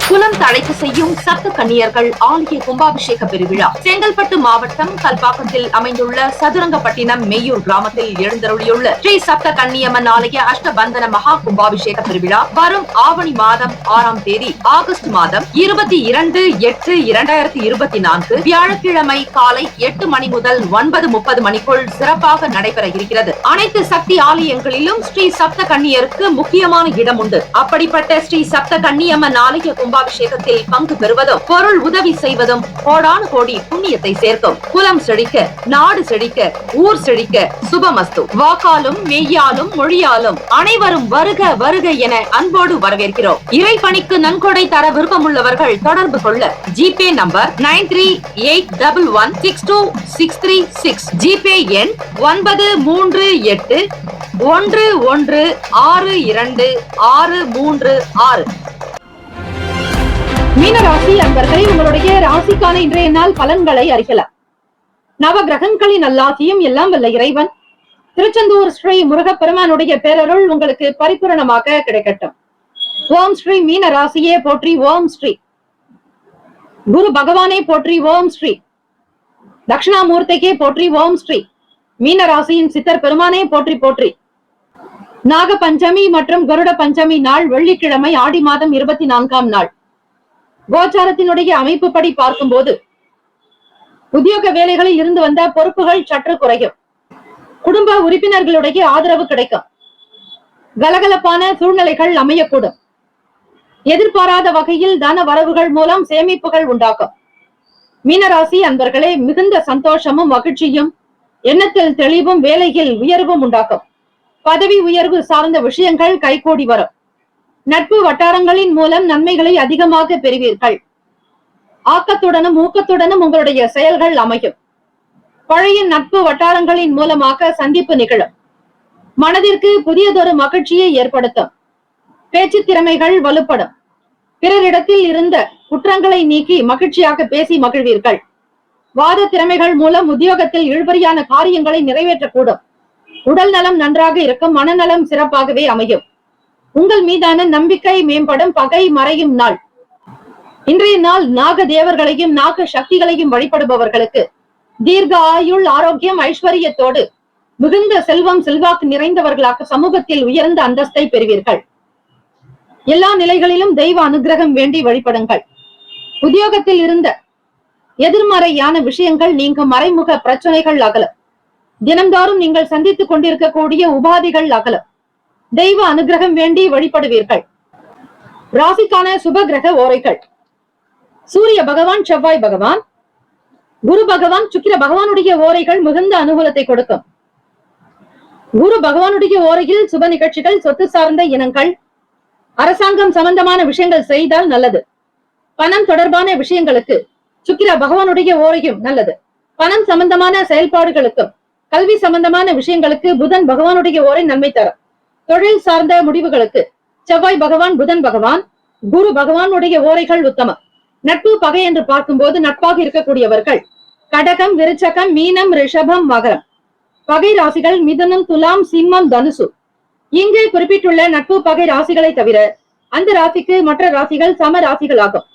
குலம் தழைக்க செய்யும் சப்த கன்னியர்கள் ஆலய கும்பாபிஷேக பெருவிழா செங்கல்பட்டு மாவட்டம் கல்பாக்கத்தில் அமைந்துள்ள சதுரங்கப்பட்டினம் மெய்யூர் கிராமத்தில் எழுந்தருளியுள்ள ஸ்ரீ சப்த கன்னியம்மன் ஆலய அஷ்டபந்தன மகா கும்பாபிஷேக பெருவிழா வரும் ஆவணி மாதம் 6ஆம் தேதி ஆகஸ்ட் மாதம் 22/8/2024 வியாழக்கிழமை காலை 8 மணி முதல் 9:30 மணிக்குள் சிறப்பாக நடைபெற இருக்கிறது. அனைத்து சக்தி ஆலயங்களிலும் ஸ்ரீ சப்த கன்னியருக்கு முக்கியமான இடம் உண்டு. அப்படிப்பட்ட ஸ்ரீ சப்த கன்னியம்மன் ஆலய கும்பாபிஷேகத்தில் பங்கு பெறுவதும் பொருள் உதவி செய்வதும் கோடானு கோடி புண்ணியத்தை சேர்க்கும். குலம் செழிக்க, நாடு செழிக்க, ஊர் செழிக்க. சுபமஸ்து. வாக்காலும் மெய்யாலும் மொழியாலும் அனைவரும் வருக வருக என அன்போடு வரவேற்கிறோம். இறைப்பணிக்கு நன்கொடை தர விருப்பமுள்ளவர்கள் தொடர்பு கொள்ள ஜிபே நம்பர் 9381162636, ஜிபே எண் 9381162636. மீனராசி அன்பர்களை, உங்களுடைய ராசிக்கான இன்றைய நாள் பலன்களை அறியலாம். நவ கிரகங்களின் நல்லாசியும் எல்லாம் வல்ல இறைவன் திருச்செந்தூர் ஸ்ரீ முருகப்பெருமானுடைய பேரருள் உங்களுக்கு பரிபூரணமாக கிடைக்கட்டும். ஓம் ஸ்ரீ மீன ராசியே போற்றி. ஓம் ஸ்ரீ குரு பகவானே போற்றி. ஓம் ஸ்ரீ தட்சிணாமூர்த்திக்கே போற்றி. ஓம் ஸ்ரீ மீன ராசியின் சித்தர் பெருமானே போற்றி போற்றி. நாக பஞ்சமி மற்றும் கருட பஞ்சமி நாள் வெள்ளிக்கிழமை, ஆடி மாதம் 24ஆம் நாள். கோச்சாரத்தினுடைய அமைப்பு படி பார்க்கும்போது உத்தியோக வேலைகளில் இருந்து வந்த பொறுப்புகள் சற்று குறையும். குடும்ப உறுப்பினர்களுடைய ஆதரவு கிடைக்கும். கலகலப்பான சூழ்நிலைகள் அமையக்கூடும். எதிர்பாராத வகையில் தன வரவுகள் மூலம் சேமிப்புகள் உண்டாக்கும். மீனராசி அன்பர்களே, மிகுந்த சந்தோஷமும் மகிழ்ச்சியும், எண்ணத்தில் தெளிவும், வேலையில் உயர்வும் உண்டாக்கும். பதவி உயர்வு சார்ந்த விஷயங்கள் கைகூடி வரும். நட்பு வட்டாரங்களின் மூலம் நன்மைகளை அதிகமாக பெறுவீர்கள். ஆக்கத்துடனும் ஊக்கத்துடனும் உங்களுடைய செயல்கள் அமையும். பழைய நட்பு வட்டாரங்களின் மூலமாக சந்திப்பு நிகழும். மனதிற்கு புதியதொரு மகிழ்ச்சியை ஏற்படுத்தும். பேச்சு திறமைகள் வலுப்படும். பிறரிடத்தில் இருந்த குற்றங்களை நீக்கி மகிழ்ச்சியாக பேசி மகிழ்வீர்கள். வாத திறமைகள் மூலம் உத்தியோகத்தில் இழுபறியான காரியங்களை நிறைவேற்றக்கூடும். உடல் நலம் நன்றாக இருக்கும். மனநலம் சிறப்பாகவே அமையும். உங்கள் மீதான நம்பிக்கை மேம்படும். பகை மறையும் நாள். இன்றைய நாள் நாக தேவர்களையும் நாக சக்திகளையும் வழிபடுபவர்களுக்கு தீர்க்க ஆயுள், ஆரோக்கியம், ஐஸ்வர்யத்தோடு மிகுந்த செல்வம், செல்வாக்கு நிறைந்தவர்களாக சமூகத்தில் உயர்ந்த அந்தஸ்தை பெறுவீர்கள். எல்லா நிலைகளிலும் தெய்வ அனுகிரகம் வேண்டி வழிபடுங்கள். உத்தியோகத்தில் இருந்த எதிர்மறையான விஷயங்கள் நீங்க, மறைமுக பிரச்சனைகள் அகலும். தினம்தோறும் நீங்கள் சந்தித்துக் கொண்டிருக்கக்கூடிய உபாதிகள் அகலும். தெய்வ அனுகிரகம் வேண்டி வழிபடுவீர்கள். ராசிக்கான சுப கிரக ஓரைகள்: சூரிய பகவான், செவ்வாய் பகவான், குரு பகவான், சுக்கிர பகவானுடைய ஓரைகள் மிகுந்த அனுகூலத்தை கொடுக்கும். குரு பகவானுடைய ஓரையில் சுப நிகழ்ச்சிகள், சொத்து சார்ந்த இனங்கள், அரசாங்கம் சம்பந்தமான விஷயங்கள் செய்தால் நல்லது. பணம் தொடர்பான விஷயங்களுக்கு சுக்கிர பகவானுடைய ஓரையும் நல்லது. பணம் சம்பந்தமான செயல்பாடுகளுக்கும் கல்வி சம்பந்தமான விஷயங்களுக்கு புதன் பகவானுடைய ஓரை நன்மை தரும். தொழில் சார்ந்த முடிவுகளுக்கு செவ்வாய் பகவான், புதன் பகவான், குரு பகவானுடைய ஓரைகள் உத்தமம். நட்பு பகை என்று பார்க்கும்போது நட்பாக இருக்கக்கூடியவர்கள் கடகம், விருச்சகம், மீனம், ரிஷபம், மகரம். பகை ராசிகள் மிதுனம், துலாம், சிம்மம், தனுசு. இங்கே குறிப்பிட்டுள்ள நட்பு பகை ராசிகளை தவிர அந்த ராசிக்கு மற்ற ராசிகள் சம ராசிகள் ஆகும்.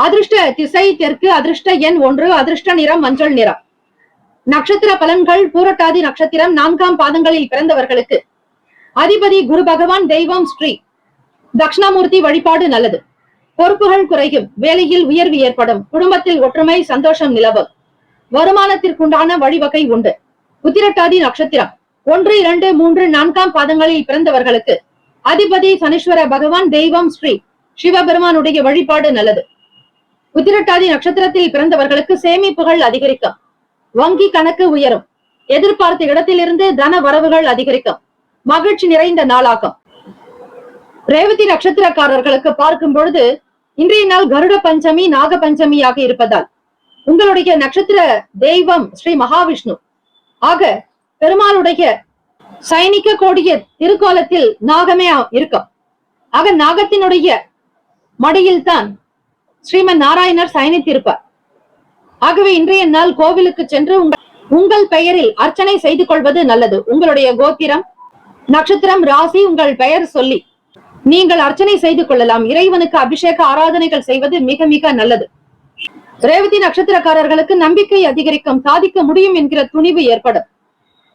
அதிர்ஷ்ட திசை தெற்கு. அதிர்ஷ்ட எண் 1. அதிர்ஷ்ட நிறம் மஞ்சள் நிறம். நட்சத்திர பலன்கள்: பூரட்டாதி நட்சத்திரம் 4ஆம் பாதங்களில் பிறந்தவர்களுக்கு அதிபதி குரு பகவான். தெய்வம் ஸ்ரீ தட்சிணாமூர்த்தி வழிபாடு நல்லது. பொறுப்புகள் குறையும். வேலையில் உயர்வு ஏற்படும். குடும்பத்தில் ஒற்றுமை, சந்தோஷம் நிலவும். வருமானத்திற்குண்டான வழிவகை உண்டு. உத்திரட்டாதி நட்சத்திரம் 1, 2, 3, 4ஆம் பாதங்களில் பிறந்தவர்களுக்கு அதிபதி சனீஸ்வர பகவான். தெய்வம் ஸ்ரீ சிவபெருமானுடைய வழிபாடு நல்லது. உத்திரட்டாதி நட்சத்திரத்தில் பிறந்தவர்களுக்கு சேமிப்புகள் அதிகரிக்கும். வங்கி கணக்கு உயரும். எதிர்பார்த்த இடத்திலிருந்து தன வரவுகள் அதிகரிக்கும். மகிழ்ச்சி நிறைந்த நாளாகும். ரேவதி நட்சத்திரக்காரர்களுக்கு பார்க்கும் பொழுது இன்றைய நாள் கருட பஞ்சமி, நாக பஞ்சமியாக இருப்பதால் உங்களுடைய நட்சத்திர தெய்வம் ஸ்ரீ மகாவிஷ்ணு ஆக பெருமாளுடைய சைனிக்க கோடிய திருக்கோலத்தில் நாகமே இருக்கும். ஆக நாகத்தினுடைய மடியில் தான் ஸ்ரீமன் நாராயணர் சயனித்திருப்பார். ஆகவே இன்றைய நாள் கோவிலுக்கு சென்று உங்கள் பெயரில் அர்ச்சனை செய்து கொள்வது நல்லது. உங்களுடைய கோத்திரம், நட்சத்திரம், ராசி, உங்கள் பெயர் சொல்லி நீங்கள் அர்ச்சனை செய்து கொள்ளலாம். இறைவனுக்கு அபிஷேக ஆராதனைகள் செய்வது மிக மிக நல்லது. ரேவதி நட்சத்திரக்காரர்களுக்கு நம்பிக்கை அதிகரிக்கும். சாதிக்க முடியும் என்கிற துணிவு ஏற்படும்.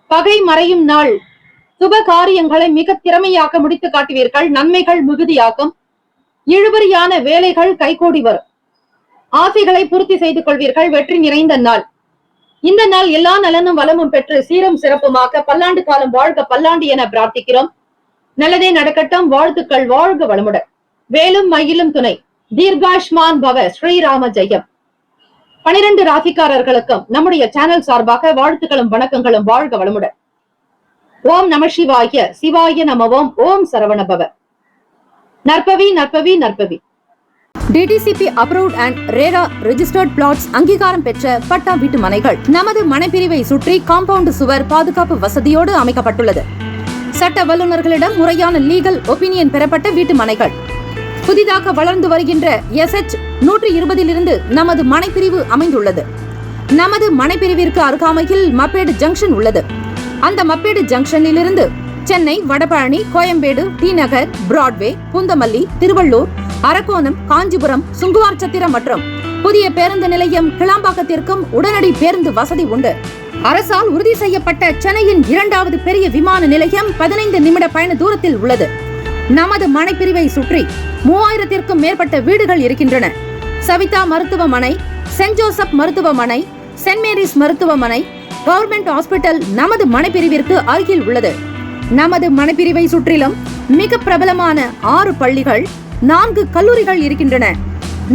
பகை மறையும் நாள். சுப காரியங்களை மிக திறமையாக முடித்து காட்டுவீர்கள். நன்மைகள் மிகுதியாகும். இழுபறியான வேலைகள் கைகூடி வரும். ஆசைகளை பூர்த்தி செய்து கொள்வீர்கள். வெற்றி நிறைந்த நாள். இந்த நாள் எல்லா நலனும் வளமும் பெற்று சீரும் சிறப்புமாக பல்லாண்டு காலம் வாழ்க பல்லாண்டு என பிரார்த்திக்கிறோம். நல்லதே நடக்கட்டும். வாழ்த்துக்கள். வாழ்க வளமுடன். வேலும் மயிலும் துணை. தீர்காஷ்மான் பவ. ஸ்ரீராம ஜெயம். 12 ராசிக்காரர்களுக்கும் நம்முடைய சேனல் சார்பாக வாழ்த்துக்களும் வணக்கங்களும். வாழ்க வளமுடன். ஓம் நம சிவாய. சிவாய நமவோம். ஓம் சரவண பவ. நற்பவி நற்பவி நற்பவி. DTCP approved and RERA registered plots அங்கீகாரம் பெற்ற பட்டா வீட்டு மனைகள் நமது மனைப்பிரிவை சுற்றி காம்பவுண்ட் சுவர் பாதுகாப்பு வசதியோடு அமைக்கப்பட்டுள்ளது. சட்ட வல்லுநர்களிடம் முறையான லீகல் ஒப்பீனியன் பெறப்பட்ட வீட்டு மனைகள். புதிதாக வளர்ந்து வருகின்ற SH 120 நமது மனைப்பிரிவு அமைந்துள்ளது. நமது மனைப்பிரிவிற்கு அருகாமையில் மப்பேடு ஜங்ஷன் உள்ளது. அந்த மப்பேடு ஜங்ஷனில் இருந்து சென்னை, வடபழனி, கோயம்பேடு, டி நகர், பிராட்வே, பூந்தமல்லி, திருவள்ளூர், அரக்கோணம், காஞ்சிபுரம், சுங்குவார் சத்திரம் மற்றும் புதிய பேருந்து நிலையம் கிளாம்பாக்கத்திற்கும் உடனடி பேருந்து வசதி உண்டு. அரசால் உறுதி செய்யப்பட்ட சென்னையின் 2வது பெரிய விமான நிலையம் 15 நிமிட பயண தூரத்தில் உள்ளது. நமது மனைப்பிரிவை சுற்றி 3000க்கும் மேற்பட்ட வீடுகள் இருக்கின்றன. சவிதா மருத்துவமனை, சென்ட் ஜோசப் மருத்துவமனை, சென்ட் மேரிஸ் மருத்துவமனை, கவர்மெண்ட் ஹாஸ்பிட்டல் நமது மனைப்பிரிவிற்கு அருகில் உள்ளது. நமது மனைப்பிரிவை சுற்றிலும் மிக பிரபலமான 6 பள்ளிகள், 4 கல்லூரிகள் இருக்கின்றன.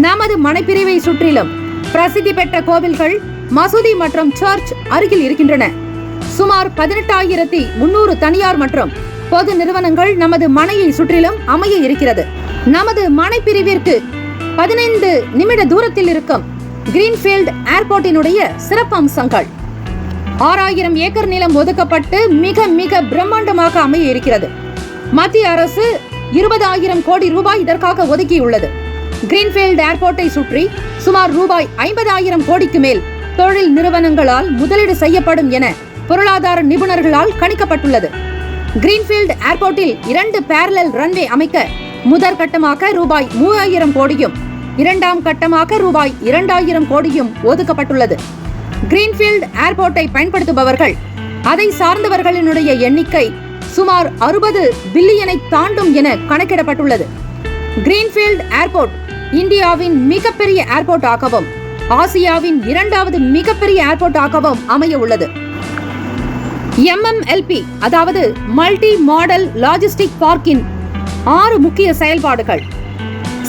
நமது மனைப்பிரிவை சுற்றிலும் பிரசித்தி பெற்ற கோவில்கள், மசூதி மற்றும் சர்ச் அருகில் இருக்கின்றன. சுமார் 18,300 தனியார் மற்றும் பொது நிறுவனங்கள் நமது மனையை சுற்றிலும் அமைய இருக்கிறது. நமது மனை பிரிவிற்கு 15 நிமிட தூரத்தில் இருக்கும் கிரீன்ஃபீல்ட் ஏர்போர்ட்டினுடைய சிறப்பு அம்சங்கள். 6000 ஏக்கர் நிலம் ஒதுக்கப்பட்டு மிக மிக பிரம்மாண்டமாக அமைய இருக்கிறது. மத்திய அரசு 20,000 கோடி ரூபாய் இதற்காக ஒதுக்கியுள்ளது. கிரீன்ஃபீல்ட் ஏர்போர்ட்டை சுற்றி சுமார் ரூபாய் 50,000 கோடிக்கு மேல் தொழில் நிறுவனங்களால் முதலீடு செய்யப்படும் என பொருளாதார நிபுணர்களால் கணிக்கப்பட்டுள்ளது. கிரீன்ஃபீல்ட் ஏர்போர்ட்டில் 2 பேரலல் ரன்வே அமைக்க முதற்கட்டமாக ரூபாய் 3,000 கோடியும் இரண்டாம் கட்டமாக ரூபாய் 2,000 கோடியும் ஒதுக்கப்பட்டுள்ளது. கிரீன்ஃபீல்ட் ஏர்போர்ட்டை பயன்படுத்துபவர்கள் அதை சார்ந்தவர்களினுடைய எண்ணிக்கை சுமார் 60 பில்லியனை தாண்டும் என கணக்கிடப்பட்டுள்ளது. கிரீன்ஃபீல்ட் ஏர்போர்ட் இந்தியாவின் மிகப்பெரிய ஏர்போர்ட் ஆகவும் ஆசியாவின் 2வது மிகப்பெரிய ஏர்போர்ட் ஆகவும் அமைய உள்ளது. MMLP அதாவது மல்டி மாடல் லாஜிஸ்டிக் பார்க்கின் 6 முக்கிய செயல்பாடுகள்: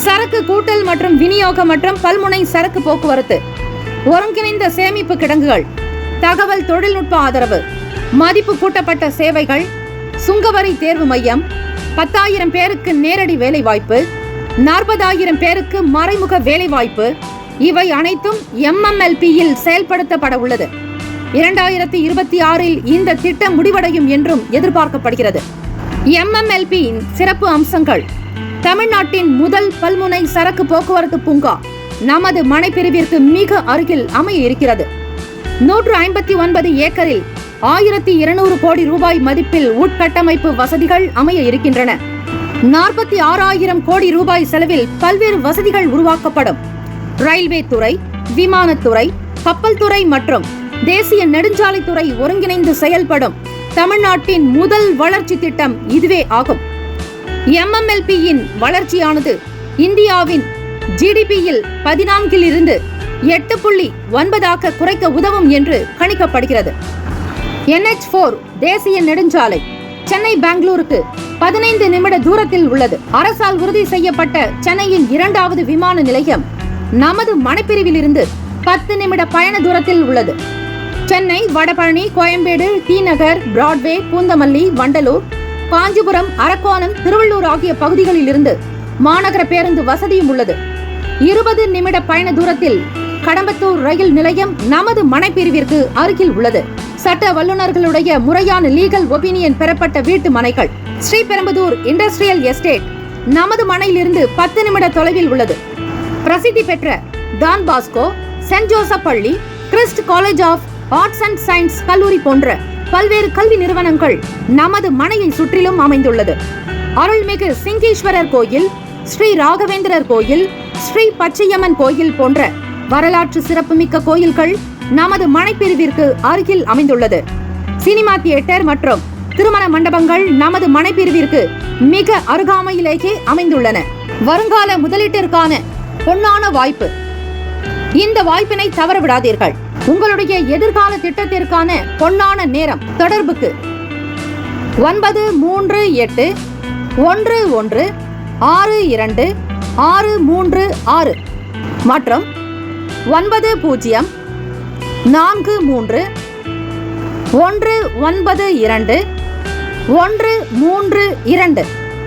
சரக்கு கூட்டல் மற்றும் விநியோகம் மற்றும் பல்முனை சரக்கு போக்குவரத்து, ஒருங்கிணைந்த சேமிப்பு கிடங்குகள், தகவல் தொழில்நுட்ப ஆதரவு, மதிப்பு கூட்டப்பட்ட சேவைகள், சுங்கவரி தேர்வு மையம், 10,000 பேருக்கு நேரடி வேலைவாய்ப்பு, 40,000 பேருக்கு மறைமுக வேலைவாய்ப்பு, இவை அனைத்தும் MMLP-யில் செயல்படுத்தப்பட உள்ளது. 2026-இல் இந்த திட்டம் முடிவடையும் என்றும் எதிர்பார்க்கப்படுகிறது. MMLP-யின் சிறப்பு அம்சங்கள்: தமிழ்நாட்டின் முதல் பல்முனை சரக்கு போக்குவரத்து பூங்கா நமது மனைப்பிரிவிற்கு மிக அருகில் அமைய இருக்கிறது. 159 ஏக்கரில் 1,200 கோடி ரூபாய் மதிப்பில் உட்கட்டமைப்பு வசதிகள் அமைய இருக்கின்றன. 46,000 கோடி ரூபாய் செலவில் பல்வேறு வசதிகள் உருவாக்கப்படும். ரயில்வே துறை, விமானத்துறை, கப்பல் துறை மற்றும் தேசிய நெடுஞ்சாலைத்துறை ஒருங்கிணைந்து செயல்படும் தமிழ்நாட்டின் முதல் வளர்ச்சி திட்டம் இதுவே ஆகும். MMLP-யின் வளர்ச்சியானது இந்தியாவின் GDP-யில் 14 8.9 குறைக்க உதவும் என்று கணிக்கப்படுகிறது. NH4 தேசிய நெடுஞ்சாலை சென்னை பெங்களூருக்கு 15 நிமிட தூரத்தில் உள்ளது. அரசால் உறுதி செய்யப்பட்ட சென்னையின் 2வது விமான நிலையம் நமது மனைப்பிரிவிலிருந்து 10 நிமிட பயண தூரத்தில் உள்ளது. சென்னை, வடபழனி, கோயம்பேடு, டி நகர், பிராட்வே, பூந்தமல்லி, வண்டலூர், காஞ்சிபுரம், அரக்கோணம், திருவள்ளூர் ஆகிய பகுதிகளில் இருந்து மாநகர பேருந்து வசதியும் உள்ளது. 20 நிமிட பயண தூரத்தில் கடம்பத்தூர் ரயில் நிலையம் நமது மனைப்பிரிவிற்கு அருகில் உள்ளது. சட்ட வல்லுநர்களுடைய முறையான லீகல் ஒப்பீனியன் பெறப்பட்ட வீட்டு மனைகள். ஸ்ரீபெரும்புதூர் இண்டஸ்ட்ரியல் எஸ்டேட் நமது மனையிலிருந்து 10 நிமிட தொலைவில் உள்ளது. பிரசித்தி பெற்ற டான் பாஸ்கோ, சென்ட் ஜோசப் பள்ளி, Christ college of arts and science கல்லூரி போன்ற பல்வேறு கல்வி நிறுவனங்கள் நமது மனையை சுற்றிலும் அமைந்துள்ளது. அருள்மிகு சிங்கேஸ்வரர் கோயில், ஸ்ரீ ராகவேந்திரர் கோயில், ஸ்ரீ பச்சையம்மன் கோயில் போன்ற வரலாற்று சிறப்புமிக்க கோயில்கள் நமது மனைப்பிரிவிற்கு அருகில் அமைந்துள்ளது. சினிமா தியேட்டர் மற்றும் திருமண மண்டபங்கள் நமது மனைப்பிரிவிற்கு மிக அருகாமையிலேயே அமைந்துள்ளன. வருங்கால முதலீட்டிற்கான பொன்னான வாய்ப்பு. இந்த வாய்ப்பினை தவறவிடாதீர்கள். உங்களுடைய எதிர்கால திட்டத்திற்கான பொன்னான நேரம். தொடர்புக்கு 938 11 62 636 மற்றும் 90 43 192 132